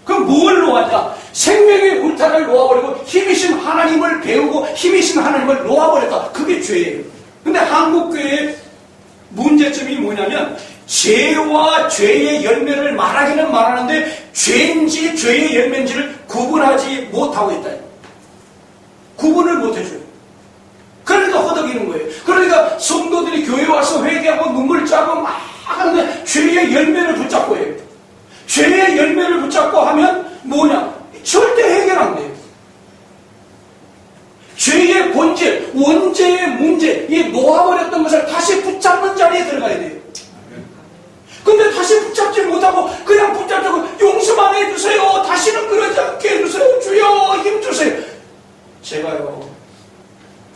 그럼 뭘 놓았냐? 생명의 울타리를 놓아버리고 힘이신 하나님을 배우고 힘이신 하나님을 놓아버렸다. 그게 죄예요. 근데 한국교회에 문제점이 뭐냐면 죄와 죄의 열매를 말하기는 말하는데 죄인지 죄의 열매인지를 구분하지 못하고 있다. 구분을 못해줘요. 그러니까 허덕이는 거예요. 그러니까 성도들이 교회 와서 회개하고 눈물 짜고 막 하는데 죄의 열매를 붙잡고 해요. 죄의 열매를 붙잡고 하면 뭐냐? 절대 해결 안 돼요. 죄의 본질, 원죄의 문제, 이 놓아버렸던 것을 다시 붙잡는 자리에 들어가야 돼요. 근데 다시 붙잡지 못하고 그냥 붙잡고 용서만 해주세요. 다시는 그러지 않게 해주세요. 주여 힘주세요. 제가요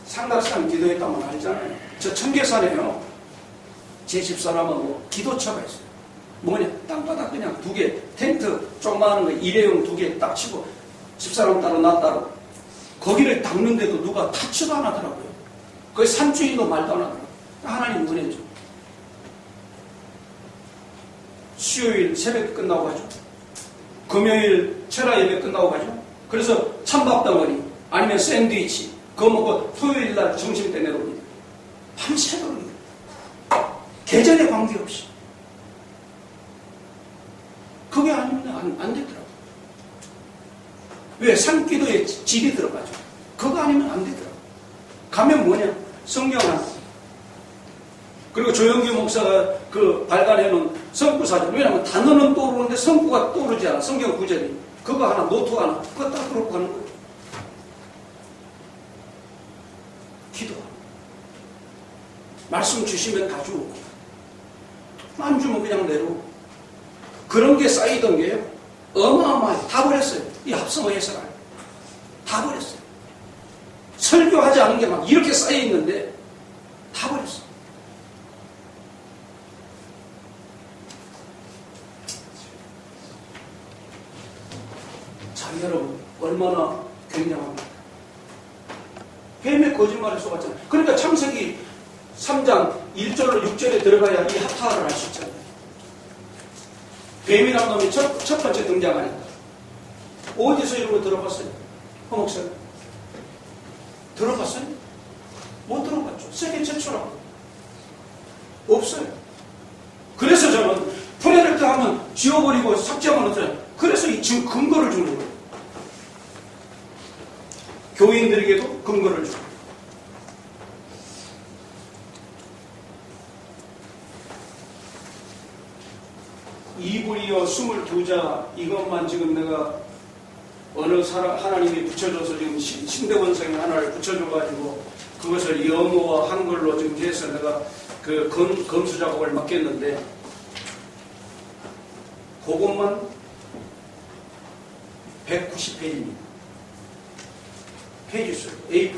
상달산 기도했다면 알잖아요. 저 청계산에요 제 집사람하고 기도처가 있어요. 뭐냐 땅바닥 그냥 2개 텐트 조그마한 거 일회용 2개 딱 치고 집사람 따로 나 따로 거기를 닦는데도 누가 타치도 안 하더라고요. 거기 산주인도 말도 안 하더라고요. 하나님 은혜 줘. 수요일 새벽 끝나고 가죠. 금요일 철야 예배 끝나고 가죠. 그래서 찬밥 덩어리 아니면 샌드위치 그거 먹고 토요일날 점심 때 내려옵니다. 밤새도록 계절에 관계없이 그게 아니면 안 되더라고요. 왜? 산기도에 질이 들어가죠. 그거 아니면 안 되더라고요. 가면 뭐냐? 성경 하나. 그리고 조영규 목사가 그 발간해놓은 성구사전. 왜냐하면 단어는 떠오르는데 성구가 떠오르지 않아. 성경 구절이. 그거 하나, 노트 하나. 그거 딱 그러고 가는 거예요. 기도. 말씀 주시면 다 주고. 안 주면 그냥 내려오고. 그런 게 쌓이던 게요. 어마어마하게 다 버렸어요. 이 합성어 해석을. 다 버렸어요. 설교하지 않은 게 막 이렇게 쌓여있는데 다 버렸어요. 자, 여러분 얼마나 굉장합니까? 뱀의 거짓말에 속았잖아요. 그러니까 창세기 3장 1절로 6절에 들어가야 이 합타를 할 수 있잖아요. 뱀이라는 놈이 첫 번째 등장하니까. 어디서 이런 거 들어봤어요? 허목사님? 들어봤어요? 못 들어봤죠. 세계 최초라고. 없어요. 그래서 저는 프레렉트 하면 지워버리고 삭제하면 어쩌요? 그래서 지금 근거를 주는 거예요. 교인들에게도 근거를 주고. 이불이요 22자 이것만 지금 내가 어느 사람 하나님이 붙여줘서 지금 신대원성에 하나를 붙여줘가지고 그것을 영어와 한글로 지금 해서 내가 그 검수 작업을 맡겼는데 그것만 190페이지입니다. 페이지 수 A4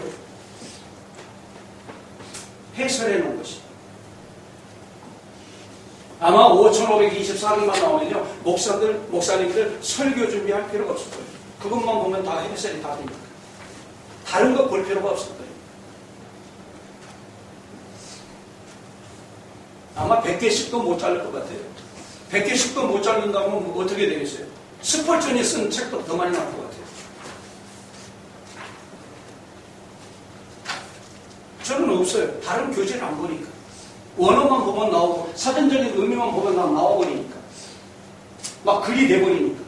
해설해 놓은 것이 아마 5,524개만 나오면요 목사님들 설교 준비할 필요가 없을 거예요. 그것만 보면 다 해설이 다 됩니다. 다른 거 볼 필요가 없을 거예요. 아마 100개씩도 못 자를 것 같아요. 100개씩도 못 자른다면 어떻게 되겠어요? 스펄전이 쓴 책도 더 많이 나올 것 같아요. 저는 없어요. 다른 교재를 안 보니까. 원어만 보면 나오고 사전적인 의미만 보면 나와버리니까. 막 글이 돼버리니까.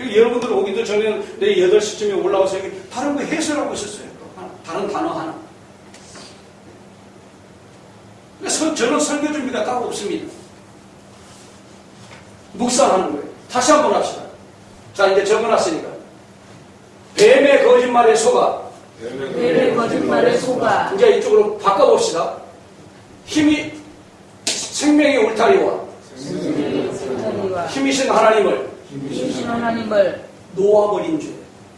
여러분들 오기도 전에 내일 8시쯤에 올라와서 여기 다른 거 해설하고 있었어요. 다른 단어 하나. 그래서 저는 설교 준비가 따로 없습니다. 묵상하는 거예요. 다시 한번 합시다. 자, 이제 적어놨으니까. 뱀의 거짓말에 속아. 뱀의 거짓말에 속아. 이제 이쪽으로 바꿔봅시다. 힘이 생명의 울타리와 힘이신 하나님을 놓아버린 죄.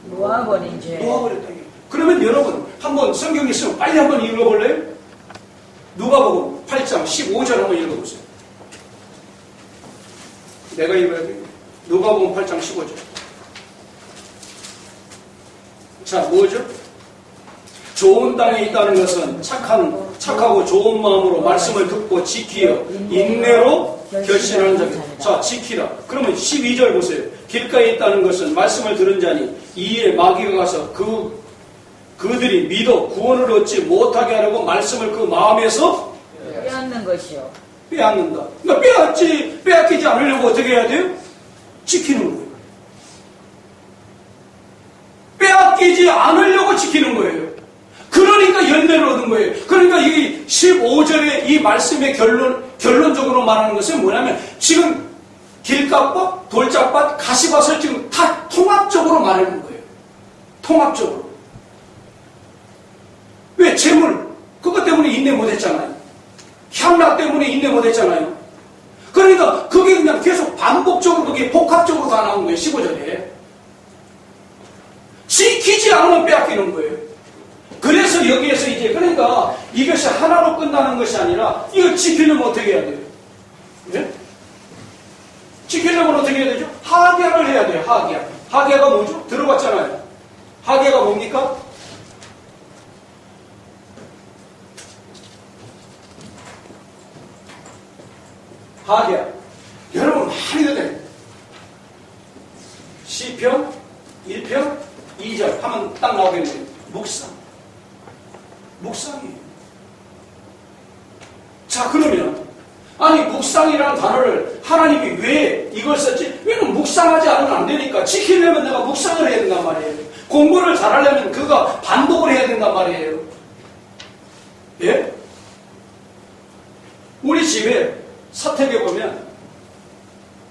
놓아버린 죄. 놓아버렸다. 그러면 여러분 한번 성경 있으면 빨리 한번 읽어볼래요? 누가복음 8장 15절 한번 읽어보세요. 내가 읽어야 돼요. 누가복음 8장 15절. 자, 뭐죠? 좋은 땅에 있다는 것은 착하고 좋은 마음으로 말씀을 듣고 지키어 인내로 결신하는 자입니다. 자, 지키라. 그러면 12절 보세요. 길가에 있다는 것은 말씀을 들은 자니 이에 마귀가 가서 그들이 믿어 구원을 얻지 못하게 하려고 말씀을 그 마음에서 빼앗는 것이요. 빼앗는다. 그러니까 빼앗기지 않으려고 어떻게 해야 돼요? 지키는 거예요. 빼앗기지 않으려고 지키는 거예요. 그러니까 열매를 얻은 거예요. 그러니까 이 15절의 이 말씀의 결론적으로 말하는 것은 뭐냐면 지금 길값과 돌짝밭, 가시밭을 지금 다 통합적으로 말하는 거예요. 통합적으로. 왜? 재물. 그것 때문에 인내 못했잖아요. 향락 때문에 인내 못했잖아요. 그러니까 그게 그냥 계속 반복적으로 그게 복합적으로 다 나온 거예요. 15절에. 지키지 않으면 빼앗기는 거예요. 그래서 여기에서 이제 그러니까 이것이 하나로 끝나는 것이 아니라 이거 지키려면 어떻게 해야 돼요? 네? 지키려면 어떻게 해야 되죠? 하계를 해야 돼요. 하계. 하계가 뭐죠? 들어봤잖아요. 하계가 뭡니까? 하계. 여러분 많이 들어요. 시편 1편 2절 하면 딱 나오겠네요. 묵상이에요. 자, 그러면 아니 묵상이라는 단어를 하나님이 왜 이걸 썼지? 왜냐면 묵상하지 않으면 안 되니까. 지키려면 내가 묵상을 해야 된단 말이에요. 공부를 잘하려면 그가 반복을 해야 된단 말이에요. 예? 우리 집에 사택에 보면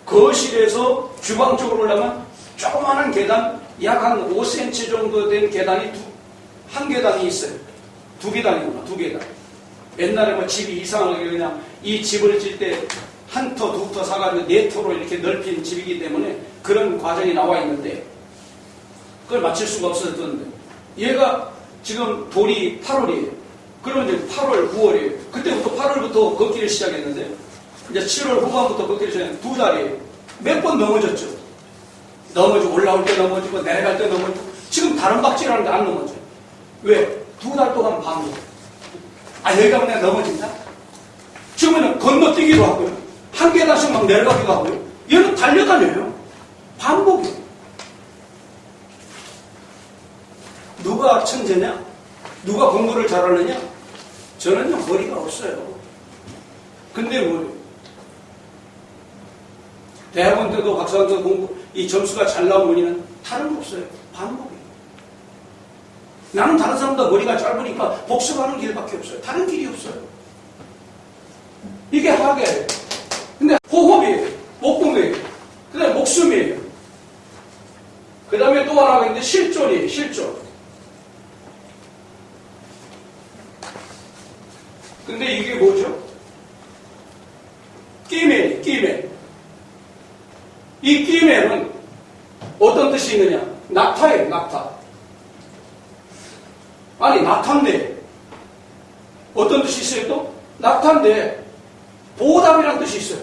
거실에서 주방 쪽으로 올라가면 조그마한 계단, 약 한 5cm 정도 된 계단이 한 계단이 있어요. 두 계단이구나, 두 계단. 옛날에 뭐 집이 이상하게 그냥 이 집을 질 때 한 터, 두 터 사가지고 네 터로 이렇게 넓힌 집이기 때문에 그런 과정이 나와 있는데 그걸 맞출 수가 없었는데 얘가 지금 돌이 8월이에요. 그러면 이제 8월, 9월이에요. 그때부터 8월부터 걷기를 시작했는데 이제 7월 후반부터 걷기를 시작했는데 두 달이에요. 몇 번 넘어졌죠. 넘어지고 올라올 때 넘어지고 내려갈 때 넘어지고 지금 다른 박질하는데 안 넘어져요. 왜? 두 달 동안 반복. 아, 여기 가면 내가 넘어진다? 지금은 건너뛰기도 하고요. 한 계단씩 막 내려가기도 하고요. 얘는 달려다녀요. 반복이에요. 누가 천재냐? 누가 공부를 잘하느냐? 저는요, 머리가 없어요. 근데 뭐, 대학원 때도 박사관 때도 공부, 이 점수가 잘 나온 분이는 다른 거 없어요. 반복이에요. 나는 다른 사람보다 머리가 짧으니까 복습하는 길밖에 없어요. 다른 길이 없어요. 이게 하계예요. 근데 호흡이에요. 목공이에요. 그 다음에 목숨이에요. 그 다음에 또 하나가 있는데 실존이에요. 실존. 근데 이게 뭐죠? 끼맨, 끼맨. 이 끼맨은 어떤 뜻이 있느냐? 낙타예요, 낙타. 아니, 낙타인데 어떤 뜻이 있어요 또? 낙타인데 보답이라는 뜻이 있어요.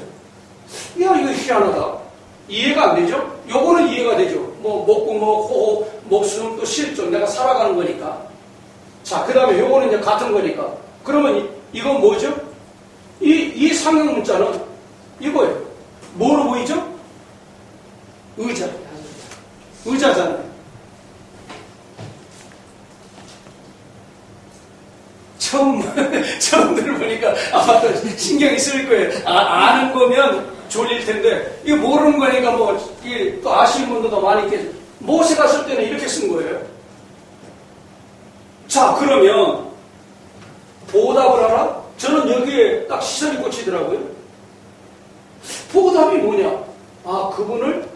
야, 이거 희한하다. 이해가 안 되죠? 요거는 이해가 되죠. 뭐 목구멍, 호흡, 목숨, 또 실존. 내가 살아가는 거니까. 자, 그 다음에 요거는 이제 같은 거니까. 그러면 이건 뭐죠? 이 상형 문자는 이거예요. 뭐로 보이죠? 의자. 의자잖아요. 처음 들어보니까 아마 또 신경이 쓰일 거예요. 아는 거면 졸릴 텐데, 이거 모르는 거니까 뭐, 이게 또 아시는 분들도 많이 있겠죠. 모세가 쓸 때는 이렇게 쓴 거예요. 자, 그러면, 보답을 하라? 저는 여기에 딱 시선이 꽂히더라고요. 보답이 뭐냐? 아, 그분을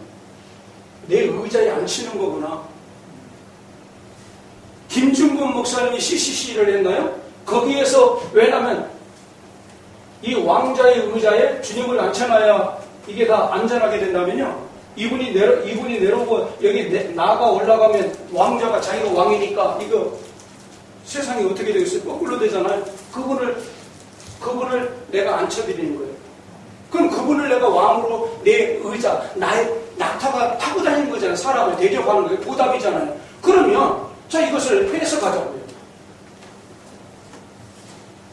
내 의자에 앉히는 거구나. 김준근 목사님이 CCC를 했나요? 거기에서, 왜냐면, 이 왕자의 의자에 주님을 앉혀놔야 이게 다 안전하게 된다면요. 이분이 내려오고, 여기 나가 올라가면 왕자가 자기가 왕이니까, 이거 세상이 어떻게 되겠어요? 거꾸로 되잖아요. 그분을 내가 앉혀드리는 거예요. 그럼 그분을 내가 왕으로 내 의자, 나의 낙타가 타고 다니는 거잖아요. 사람을 대접하는 거예요. 보답이잖아요. 그러면, 자, 이것을 해석하자고요.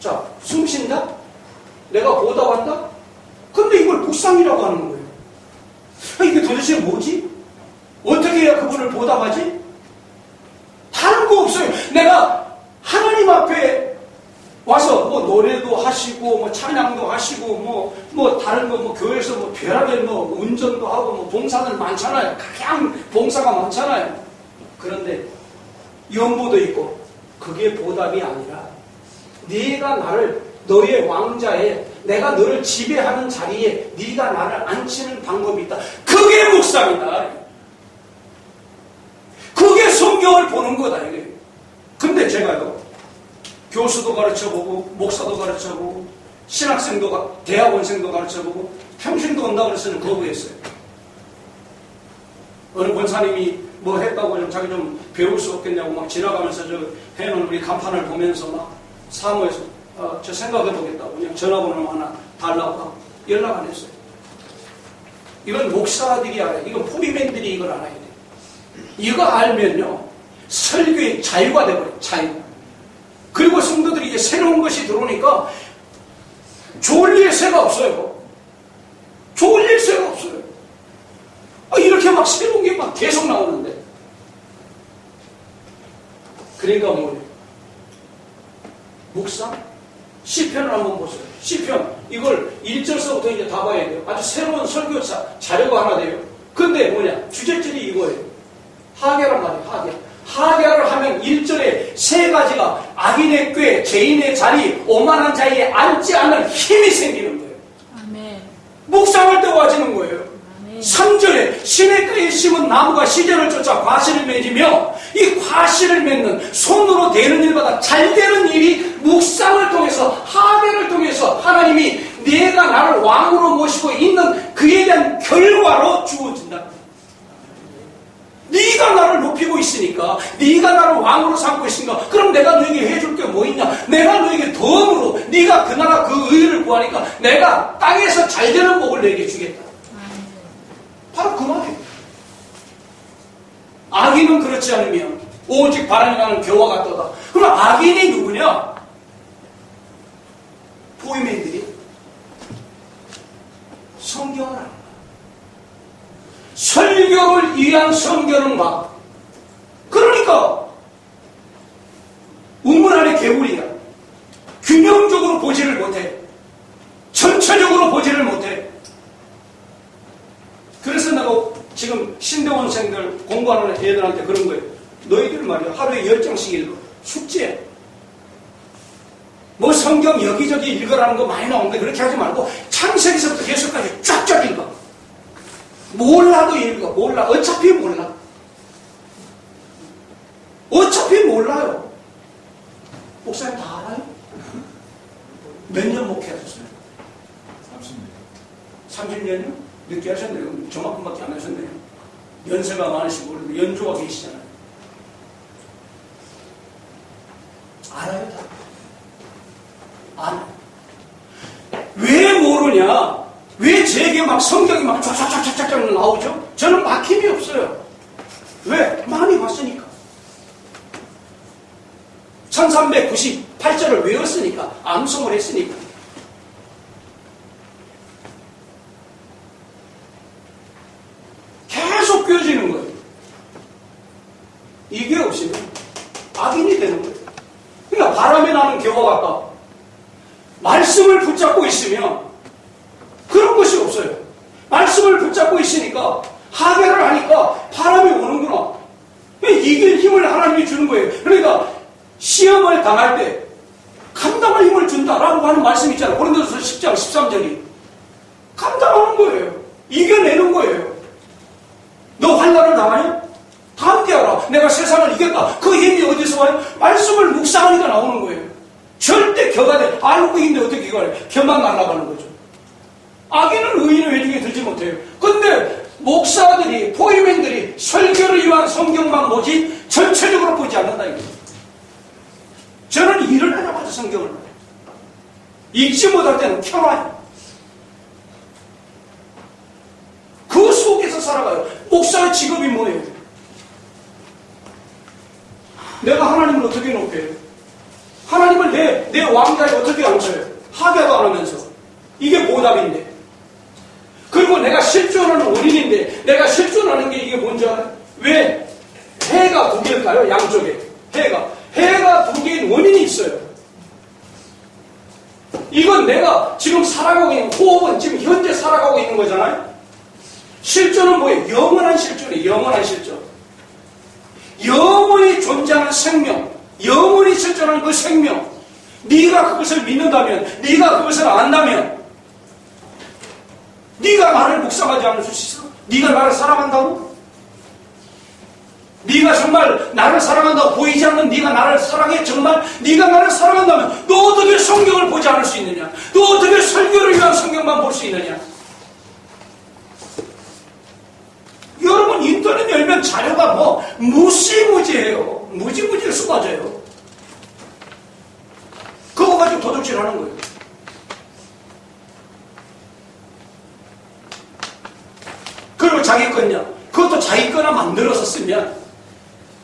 자, 숨 쉰다? 내가 보답한다? 근데 이걸 묵상이라고 하는 거예요. 이게 도대체 뭐지? 어떻게 해야 그분을 보답하지? 다른 거 없어요. 내가 하나님 앞에 와서 뭐 노래도 하시고 뭐 찬양도 하시고 뭐 다른 거 뭐 교회에서 뭐 별하게 뭐 운전도 하고 뭐 봉사들 많잖아요. 그냥 봉사가 많잖아요. 그런데 연보도 있고 그게 보답이 아니라 네가 나를 너의 왕자에 내가 너를 지배하는 자리에 네가 나를 앉히는 방법이 있다. 그게 묵상이다. 그게 성경을 보는 거다. 이게. 근데 제가요 교수도 가르쳐보고 목사도 가르쳐보고 신학생도 대학원생도 가르쳐보고 평신도 온다고 그래서는 거부했어요. 어느 권사님이 뭐 했다고 좀 자기 좀 배울 수 없겠냐고 막 지나가면서 저 해놓은 우리 간판을 보면서 막 사무에서 저 생각해보겠다고 그냥 전화번호 하나 달라고 연락 안 했어요. 이건 목사들이 알아요. 이건 포비맨들이 이걸 알아야 돼요. 이거 알면요 설교의 자유가 되버려요. 자유. 그리고 성도들이 이제 새로운 것이 들어오니까 졸릴 새가 없어요. 졸릴 새가 없어요. 이렇게 막 새로운 게 막 계속 나오는데. 그러니까 뭐예요? 묵상? 시편을 한번 보세요. 시편. 이걸 1절서부터 이제 다 봐야 돼요. 아주 새로운 설교 자료가 하나 돼요. 근데 뭐냐? 주제절이 이거예요. 하계란 말이에요. 하계. 하계를 하면 1절에 세 가지가 악인의 꾀, 죄인의 자리, 오만한 자리에 앉지 않을 힘이 생기는 거예요. 아멘. 묵상할 때 와지는 거예요. 아멘. 3절에 시냇가에 심은 나무가 시절을 쫓아 과실을 맺으며 이 과실을 맺는 손으로 되는 일보다 잘 되는 일이 묵상을 통해서 하계를 통해서 하나님이 내가 나를 왕으로 모시고 있는 그에 대한 결과로 주어진다. 네가 나를 높이고 있으니까 네가 나를 왕으로 삼고 있으니까 그럼 내가 너에게 해줄 게 뭐 있냐. 내가 너에게 덤으로 네가 그 나라 그 의를 구하니까 내가 땅에서 잘 되는 복을 너에게 주겠다. 바로 그 말이에요. 악인은 그렇지 않으면 오직 바람이 나는 겨와 같도다. 그럼 악인이 누구냐? 포위맨들이 성경을 알아. 설교를 위한 성경은 막 그러니까 우물 안에 개구리야. 균형적으로 보지를 못해. 전체적으로 보지를 못해. 그래서 내가 지금 신대원생들 공부하는 애들한테 그런 거예요. 너희들 말이야 하루에 10장씩 읽어. 숙제야. 뭐 성경 여기저기 읽으라는 거 많이 나오는데 그렇게 하지 말고 창세기서부터 계속까지 쫙쫙 읽어. 몰라도 읽어. 몰라. 어차피 몰라. 어차피 몰라요. 목사님 다 알아요? 몇 년 목회하셨어요? 30년. 30년이요? 늦게 하셨네요. 저만큼밖에 안 하셨네요. 연세가 많으시고 연조가 계시잖아요. 알아요 다. 알아요. 왜 모르냐? 왜 제게 막 성경이 막 쫙쫙쫙쫙쫙 나오죠? 저는 막힘이 없어요. 왜? 많이 봤으니까. 1398절을 외웠으니까. 암송을 했으니까. 계속 껴지는 거예요. 이게 없으면 악인이 되는 거예요. 그러니까 바람에 나는 겨와 같다. 말씀을 붙잡고 있으면 그런 것이 없어요. 말씀을 붙잡고 있으니까 하계를 하니까 바람이 오는구나. 이길 힘을 하나님이 주는 거예요. 그러니까 시험을 당할 때 감당할 힘을 준다라고 하는 말씀이 있잖아요. 고린도전서 10장 13절이 감당하는 거예요. 이겨내는 거예요. 너 환난을 당하냐? 담대하라. 내가 세상을 이겼다. 그 힘이 어디서 와요? 말씀을 묵상하니까 나오는 거예요. 절대 겨가 돼. 알고 있는데 어떻게 겨가 돼? 겨만 날아가는 거죠. 악인은 의인의 회중에 들지 못해요. 근데 목사들이, 포위맨들이 설교를 위한 성경만 보지 전체적으로 보지 않는다 이거죠. 저는 일을 하자마자 성경을 봐요. 읽지 못할 때는 켜놔요. 그 속에서 살아가요. 목사의 직업이 뭐예요? 내가 하나님을 어떻게 높여요? 하나님을 내 왕자에 어떻게 앉혀요? 하계도 안 하면서. 이게 보답인데. 그리고 내가 실존하는 원인인데 내가 실존하는 게 이게 뭔지 알아요? 왜? 해가 두 개일까요? 양쪽에. 해가 두 개인 원인이 있어요. 이건 내가 지금 살아가고 있는 호흡은 지금 현재 살아가고 있는 거잖아요. 실존은 뭐예요? 영원한 실존이에요. 영원한 실존. 영원히 존재하는 생명, 영원히 실존하는 그 생명. 네가 그것을 믿는다면, 네가 그것을 안다면, 네가 나를 묵상하지 않을 수 있어? 네가 나를 사랑한다고? 네가 정말 나를 사랑한다고 보이지 않는 네가 나를 사랑해? 정말 네가 나를 사랑한다면 너 어떻게 성경을 보지 않을 수 있느냐? 너 어떻게 설교를 위한 성경만 볼 수 있느냐? 여러분 인터넷 열면 자료가 뭐 무시무지해요. 무지무지를 쏟아져요. 그거 가지고 도둑질하는 거예요. 그리고 자기 거냐? 그것도 자기 거나 만들어서 쓰면,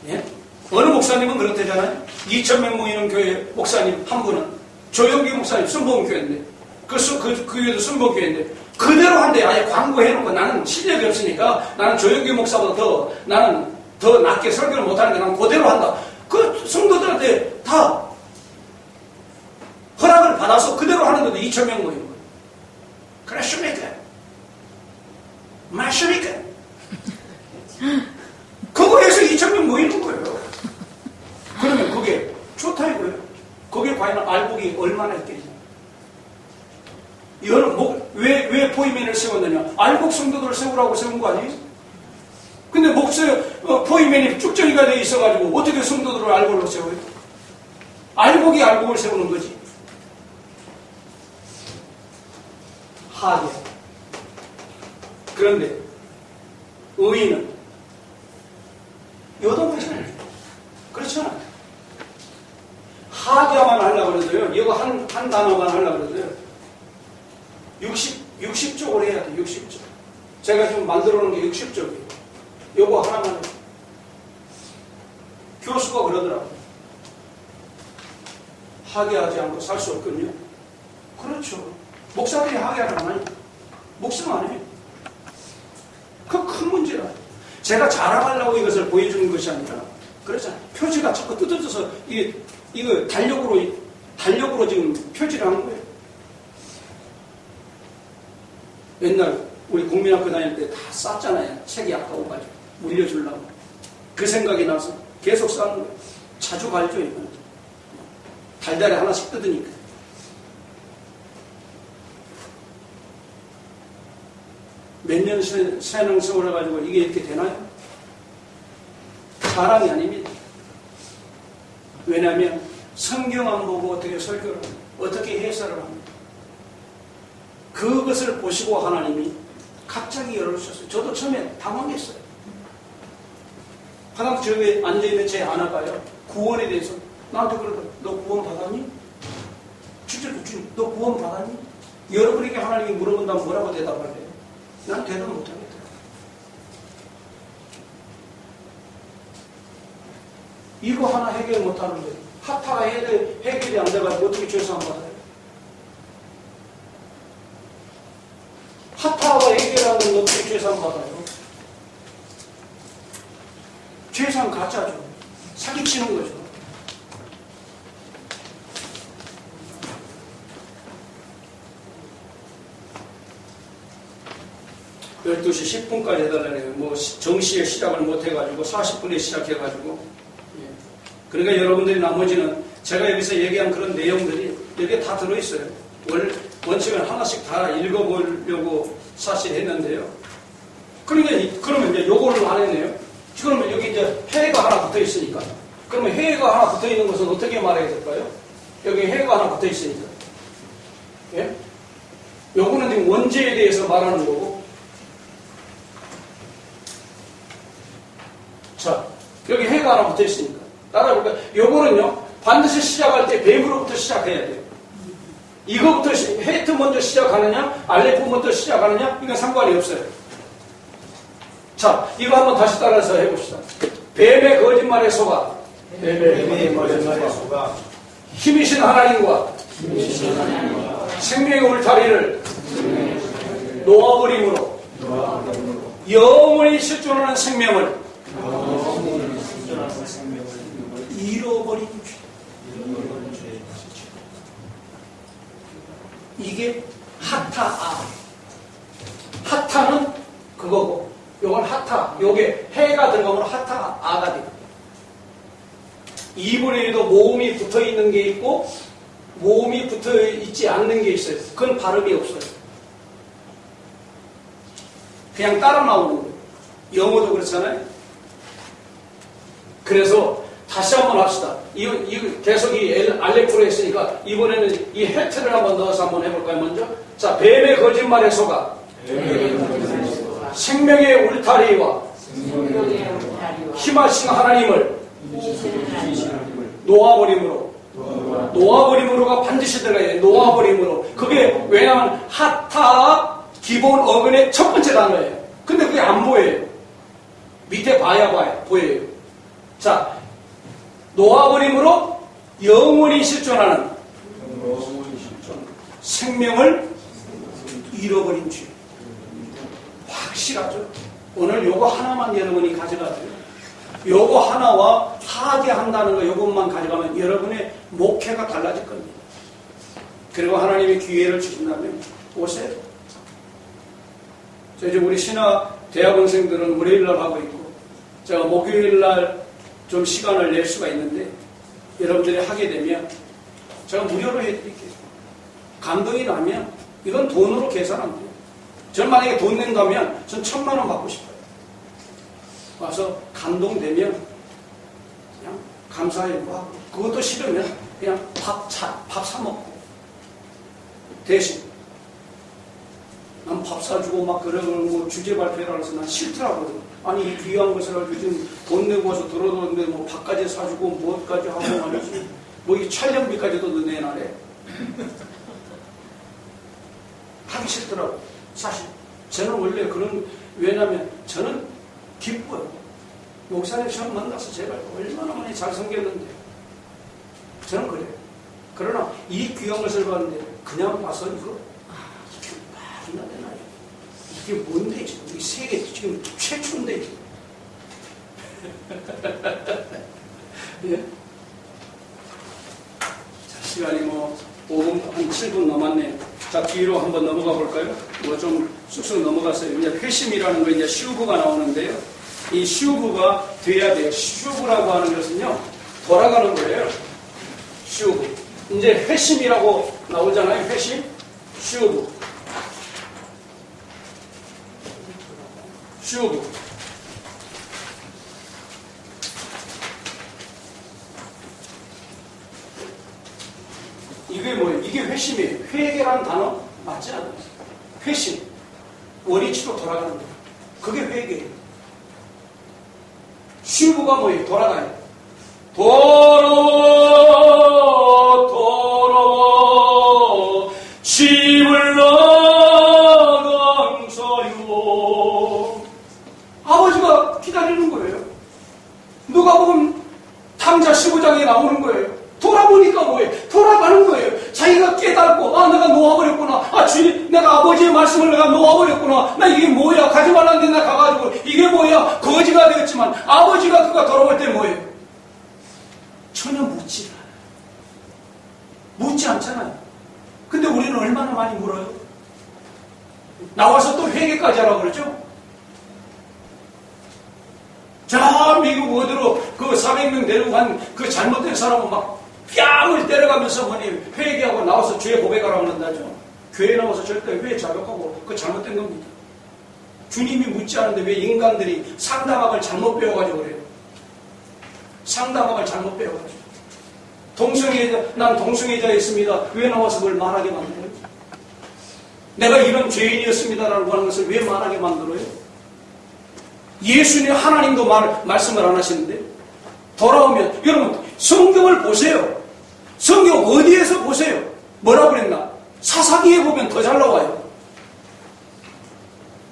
예? 어느 목사님은 그렇대잖아요. 2,000명 모이는 교회 목사님 한 분은 조영기 목사님 순복음교회인데 그 교회도 순복음교회인데 그대로 한대. 아예 광고해놓고 나는 실력이 없으니까 나는 조영기 목사보다 나는 더 낮게 설교를 못하는데 나는 그대로 한다. 그 성도들한테 다 허락을 받아서 그대로 하는데도 2,000명 모이는 거예요. 그렇습니까? 맞습니까? 그거에서 2,000명 모이는 거예요. 그러면 그게 좋다 이거예요. 그게 과연 알곡이 얼마나 있겠냐. 왜 포이맨을 세웠느냐? 알곡 성도들을 세우라고 세운 거 아니에요? 근데 포이맨이 쭉정이가 돼 있어가지고 어떻게 성도들을 알곡으로 세워요? 알곡이 알곡을 세우는 거지. 하게. 그런데 의인은 요동하지 않아요. 그렇지 않아요. 하게만 하려고 그러도요. 이거 한 단어만 하려고 그러도요. 60쪽을 해야 돼. 60쪽. 제가 지금 만들어 놓은 게 60쪽이에요. 요거 하나만 해요. 교수가 그러더라고요. 하게하지 않고 살 수 없군요. 그렇죠. 목사들이 하게하는 안 해요. 목사는 안 해요. 그 큰 문제라. 제가 자랑하려고 이것을 보여주는 것이 아니라, 그렇잖아요. 표지가 자꾸 뜯어져서, 이거 달력으로 지금 표지를 하는 거예요. 옛날 우리 국민학교 다닐 때 다 쌌잖아요. 책이 아까워가지고. 물려주려고. 그 생각이 나서 계속 싸는 거예요. 자주 갈죠, 이거는. 달달에 하나씩 뜯으니까. 몇 년 신앙생활 해가지고 이게 이렇게 되나요? 자랑이 아닙니다. 왜냐하면 성경 안 보고 어떻게 설교를 합니까? 어떻게 해설을 합니까? 그것을 보시고 하나님이 갑자기 열어주셨어요. 저도 처음에 당황했어요. 하나님 저기 앉아있는 제 아내가요. 구원에 대해서 나한테 그러더라고요. 너 구원 받았니? 진짜 주님, 너 구원 받았니? 여러분에게 하나님이 물어본다면 뭐라고 대답할래요? 난 대답 못하겠다. 이거 하나 해결 못하는데 하타가 해결이 안 돼가지고 어떻게 죄상 받아요? 하타가 해결하는 어떻게 죄상 받아요? 죄상 가짜죠. 사기치는 거죠. 열 12시 10분까지 해달라네요. 뭐 정시에 시작을 못해가지고 40분에 시작해가지고. 예. 그러니까 여러분들이 나머지는 제가 여기서 얘기한 그런 내용들이 여기에 다 들어있어요. 원칙은 하나씩 다 읽어보려고 사실 했는데요. 그러면 이제 요거를 안 했네요. 그러면 여기 이제 해가 하나 붙어 있으니까. 그러면 해가 하나 붙어 있는 것은 어떻게 말해야 될까요? 여기 해가 하나 붙어 있으니까. 예? 요거는 지금 원죄에 대해서 말하는 거고. 자, 여기 해가 하나 붙어 있으니까. 따라해볼까요? 요거는요, 반드시 시작할 때 뱀으로부터 시작해야 돼요. 이거부터 헤트 먼저 시작하느냐, 알레프 먼저 시작하느냐, 이건 상관이 없어요. 자, 이거 한번 다시 따라서 해봅시다. 뱀의 거짓말에 속아. 뱀의 거짓말에 속아. 힘이신 하나님과 생명의 울타리를 놓아버림으로 영원히 실존하는 생명을 잃어버린 죄. 이게 하타아. 하타는 그거고, 요건 하타. 요게 해가 들어가면 하타아가 돼요. 2분의 1도 모음이 붙어 있는 게 있고, 모음이 붙어 있지 않는 게 있어요. 그건 발음이 없어요. 그냥 따라 나오는 거예요. 영어도 그렇잖아요. 그래서 다시 한번 합시다. 이거 계속 이 알레프로 했으니까 이번에는 이 해트를 한번 넣어서 한번 해볼까요, 먼저? 자, 뱀의 거짓말에 속아. 생명의 울타리와 힘하신 하나님을 놓아버림으로. 놓아버림으로가 반드시 들어가야 돼. 놓아버림으로. 그게 왜냐하면 하타 기본 어근의 첫 번째 단어예요. 근데 그게 안 보여요. 밑에 봐야 보여요. 자, 놓아버림으로 영원히 실존하는 생명을 잃어버린 죄. 확실하죠? 오늘 요거 하나만 여러분이 가져가세요. 요거 하나와 하게한다는 거 요것만 가져가면 여러분의 목회가 달라질 겁니다. 그리고 하나님의 기회를 주신다면 오세요. 저 이제 우리 신학 대학원생들은 월요일날 하고 있고 제가 목요일날 좀 시간을 낼 수가 있는데 여러분들이 하게 되면 제가 무료로 해드릴게요. 감동이 나면 이건 돈으로 계산 안 돼요. 저는 만약에 돈 낸다면 전 1,000만 원 받고 싶어요. 와서 감동되면 그냥 감사해요 하고 그것도 싫으면 그냥 밥 사 먹고 대신 난 밥 사주고 막 그런 뭐 주제 발표를 해서 난 싫더라고요. 아니 이 귀한 것을 가지고 지금 돈 내고 와서 들어오는데 뭐 밥까지 사주고 무엇까지 하고 말이지 뭐 이 촬영비까지도 내놔래. 하기 싫더라고. 사실 저는 원래 그런 왜냐면 저는 기뻐요. 목사님 처음 만나서 제가 얼마나 많이 잘 섬겼는데 저는 그래요. 그러나 이 귀한 것을 봤는데 그냥 와서 이거 이게 말이나 되나요? 이게 뭔데 지금 이 세계 지금 최초인데 예? 자, 시간이 뭐 5분 한 7분 남았네요. 자, 뒤로 한번 넘어가 볼까요? 뭐 좀 쑥쑥 넘어갔어요. 이제 회심이라는 거 이제 슈브가 나오는데요. 이 슈브가 돼야 돼요. 슈브라고 하는 것은요, 돌아가는 거예요. 슈브. 이제 회심이라고 나오잖아요. 회심. 슈브. 슈브. 이게 뭐예요? 이게 회심이에요. 회개라는 단어 맞지 않아요? 회심. 원위치로 돌아가는 거예요. 그게 회개예요. 슈브가 뭐예요? 돌아가요. 돌아 집을 나감사요. 아버지가 기다리는 거예요. 누가복음 탐자 15장에 나오는 거예요. 돌아보니까 뭐예요? 돌아가는 거예요. 자기가 깨닫고 내가 놓아버렸구나. 주님 내가 아버지의 말씀을 내가 놓아버렸구나. 나 이게 뭐야? 가지 말라는데 나 가가지고 이게 뭐야? 거지가 되었지만 아버지가 그가 돌아볼 때 뭐예요? 전혀 묻지 않아요. 묻지 않잖아요. 근데 우리는 얼마나 많이 물어요? 나와서 또 회개까지 하라고 그러죠? 저 미국 어디로 그 400명 데리고 간 그 잘못된 사람은 막 뺨을 때려가면서 회개하고 나와서 죄 고백하라고 한다죠. 교회 나와서 절대 회 자백하고 그 잘못된 겁니다. 주님이 묻지 않은데 왜 인간들이 상담학을 잘못 배워가지고 그래요. 상담학을 잘못 배워가지고. 난 동성애자였습니다. 왜 나와서 그걸 말하게 만들어요? 내가 이런 죄인이었습니다라고 하는 것을 왜 말하게 만들어요? 예수님 하나님도 말씀을 안 하시는데 돌아오면 여러분 성경을 보세요. 성경 어디에서 보세요? 뭐라고 그랬나? 사사기에 보면 더 잘 나와요.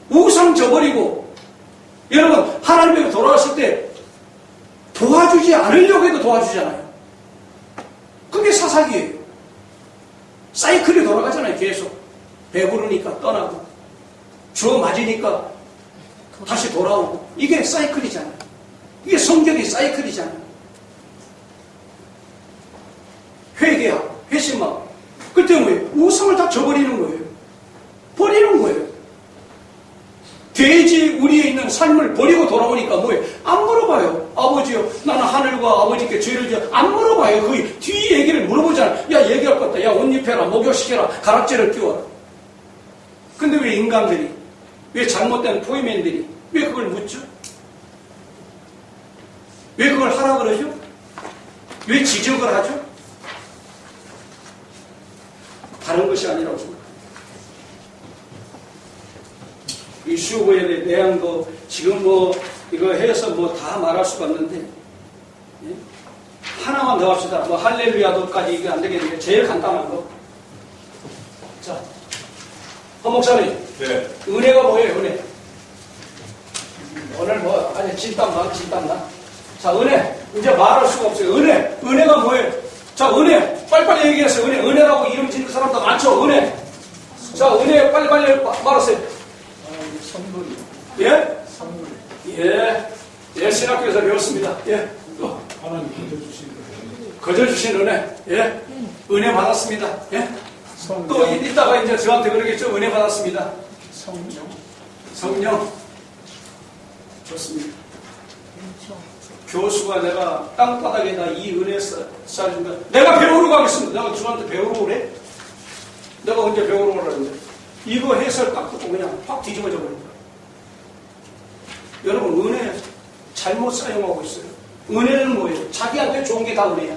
우상 저버리고 여러분 하나님에게 돌아왔을 때 도와주지 않으려고 해도 도와주잖아요. 그게 사사기예요. 사이클이 돌아가잖아요. 계속 배부르니까 떠나고 주워 맞으니까 다시 돌아오고 이게 사이클이잖아요. 이게 성경의 사이클이잖아요. 회개하고 회심하고 그때 뭐예요? 우상을 다 저버리는 거예요. 버리는 거예요. 돼지 우리에 있는 삶을 버리고 돌아오니까 뭐예요? 안 물어봐요. 아버지요, 나는 하늘과 아버지께 죄를 지어. 안 물어봐요. 그 뒤 얘기를 물어보잖아. 야, 얘기할 것 같다. 야, 옷 입혀라, 목욕시켜라, 가락지를 끼워라. 근데 왜 인간들이, 왜 잘못된 포이맨들이 왜 그걸 묻죠? 왜 그걸 하라 그러죠? 왜 지적을 하죠? 다른 것이 아니라고 생각합니다. 이 수고에 대한 거 지금 뭐 이거 해서 뭐 다 말할 수가 없는데, 예? 하나만 더 합시다. 뭐 할렐루야도까지 이게 안 되겠는데 제일 간단한 거. 자, 허 목사님. 네. 은혜가 뭐예요? 은혜. 오늘 뭐 아니 진땀나. 자, 은혜. 이제 말할 수가 없어요. 은혜. 은혜가 뭐예요? 자, 은혜. 빨리빨리 얘기하세요. 은혜라고 이름 짓는 사람도 많죠. 은혜. 자, 은혜 빨리빨리 말하세요. 선물이. 예? 선물. 예, 신학교에서 배웠습니다. 예, 또 하나님 거둬주신 거예요. 거저주신 은혜, 예, 은혜 받았습니다. 예, 성령. 또 이따가 이제 저한테 그러겠죠. 은혜 받았습니다. 성령. 성령, 좋습니다. 교수가 내가 땅바닥에다 이 은혜 쌓아준다. 내가 배우러 가겠습니다. 내가 저한테 배우러 오래? 내가 언제 배우러 오라는데? 이거 해설 딱 듣고 그냥 확 뒤집어져 버립니다. 여러분, 은혜 잘못 사용하고 있어요. 은혜는 뭐예요? 자기한테 좋은 게 다 은혜야.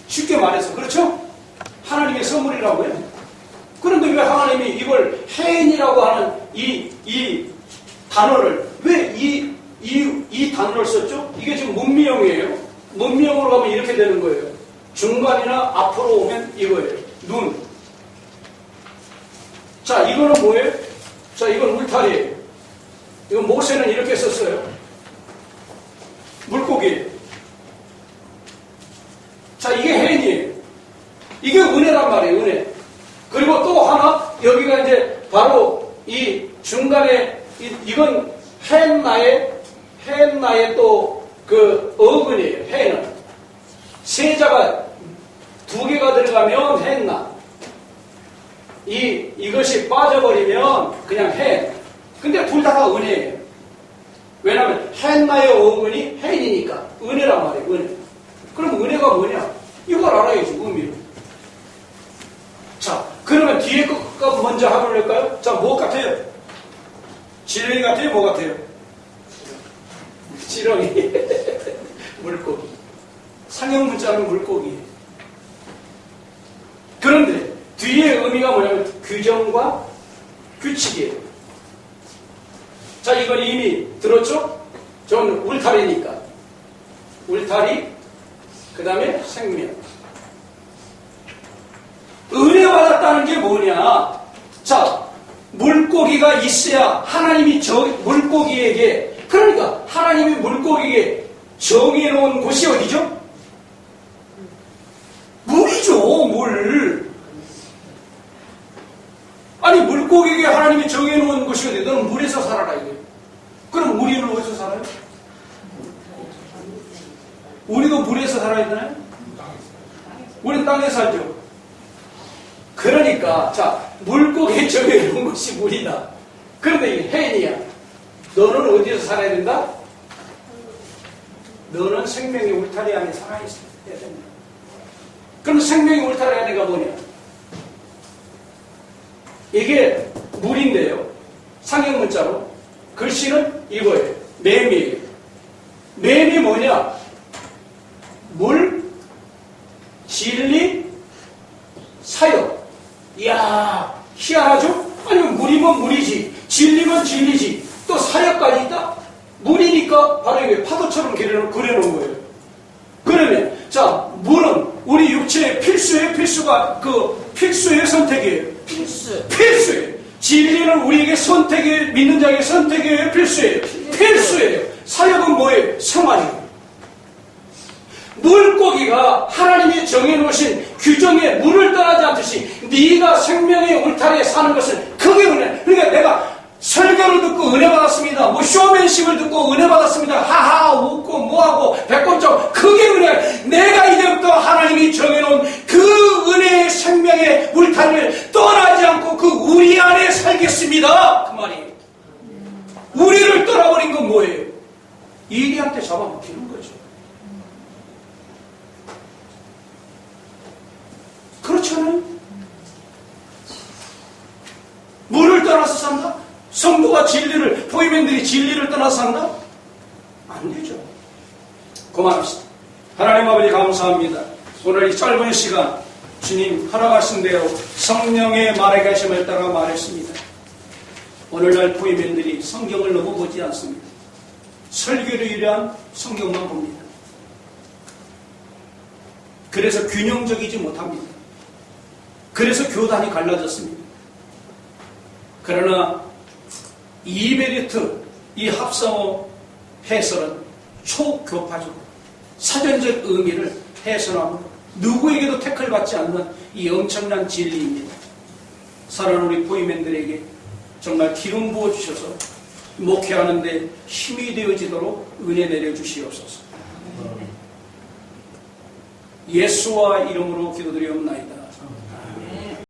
쉽게 말해서. 그렇죠? 하나님의 선물이라고 해요. 그런데 왜 하나님이 이걸 해인이라고 하는 이 단어를, 왜 이 단어를 썼죠? 이게 지금 문미형이에요. 문미형으로 가면 이렇게 되는 거예요. 중간이나 앞으로 오면 이거예요. 눈. 자, 이거는 뭐예요? 자, 이건 울타리예요. 이건 모세는 이렇게 썼어요. 물고기. 자, 이게 해인이에요. 이게 은혜란 말이에요, 은혜. 그리고 또 하나, 여기가 이제 바로 이 중간에, 이건 해인나의 또 그 어근이에요, 해는. 세자가 두 개가 들어가면 해인나. 이것이 빠져버리면 그냥 해. 근데 둘 다가 은혜예요. 왜냐하면 해인나의 어근이 해인이니까 은혜란 말이에요. 은혜. 그럼 은혜가 뭐냐? 이걸 알아야지, 의미를. 자, 그러면 뒤에 것과 먼저 해볼까요? 자, 뭐 같아요? 지렁이 같아요? 뭐 같아요? 지렁이. 물고기. 상형 문자는 물고기예요. 그런데 뒤에 의미가 뭐냐면 규정과 규칙이에요. 자, 이건 이미 들었죠? 저는 울타리니까. 울타리, 그 다음에 생명. 은혜 받았다는 게 뭐냐? 자, 물고기가 있어야 하나님이 물고기에게, 그러니까 하나님이 물고기에게 정해놓은 곳이 어디죠? 물이죠, 물. 아니, 물고기에게 하나님이 정해놓은 곳이 어디? 너는 물에서 살아라, 이게. 그럼 우리는 어디서 살아요? 우리도 물에서 살아야 되나요? 우리는 땅에 살죠. 그러니까, 자, 물고기에 정해놓은 곳이 물이다. 그런데 이게 해인이야. 너는 어디서 살아야 된다? 너는 생명의 울타리 안에 살아있어야 된다. 그럼 생명의 울타리 안에가 뭐냐? 이게 물인데요. 상형 문자로. 글씨는 이거예요. 매미예요. 매미 뭐냐? 물, 진리, 사역. 이야, 희한하죠? 아니, 물이면 물이지. 진리면 진리지. 또 사역까지 있다? 물이니까 바로 이게 파도처럼 그려놓은 거예요. 그러면, 자, 물은 우리 육체의 필수가 필수의 선택이에요. 필수예요. 진리는 우리에게 선택의, 믿는 자에게 선택의 필수예요. 필수예요. 사역은 뭐예요? 생활이에요. 물고기가 하나님이 정해놓으신 규정에 물을 떠나지 않듯이 네가 생명의 울타리에 사는 것은 그게 은혜. 그러니까 내가 설교를 듣고 은혜 받았습니다. 뭐 쇼맨십을 듣고 은혜 받았습니다. 하하 웃고 뭐하고 배꼽죠. 그게 은혜. 내가 이제부터 하나님이 정해놓은 그 은혜의 생명의 울타리를 떠나지 않고 그 우리 안에 살겠습니다. 그 말이에요. 우리를 떠나버린 건 뭐예요? 이리한테 잡아먹히는 거죠. 그렇잖아요. 물을 떠나서 산다? 성도가 진리를, 포이맨들이 진리를 떠나서 산다? 안 되죠. 그만합시다. 하나님 아버지 감사합니다. 오늘 이 짧은 시간 주님 허락하신 대로 성령의 말에 계심을 따라 말했습니다. 오늘날 포이맨들이 성경을 너무 보지 않습니다. 설교를 위한 성경만 봅니다. 그래서 균형적이지 못합니다. 그래서 교단이 갈라졌습니다. 그러나 이베리트, 이 합성어 해설은 초교파적으로 사전적 의미를 해설하므로 누구에게도 태클받지 않는 이 엄청난 진리입니다. 사랑하는 우리 포이맨들에게 정말 기름 부어주셔서 목회하는데 힘이 되어지도록 은혜 내려주시옵소서. 예수와 이름으로 기도드리옵나이다.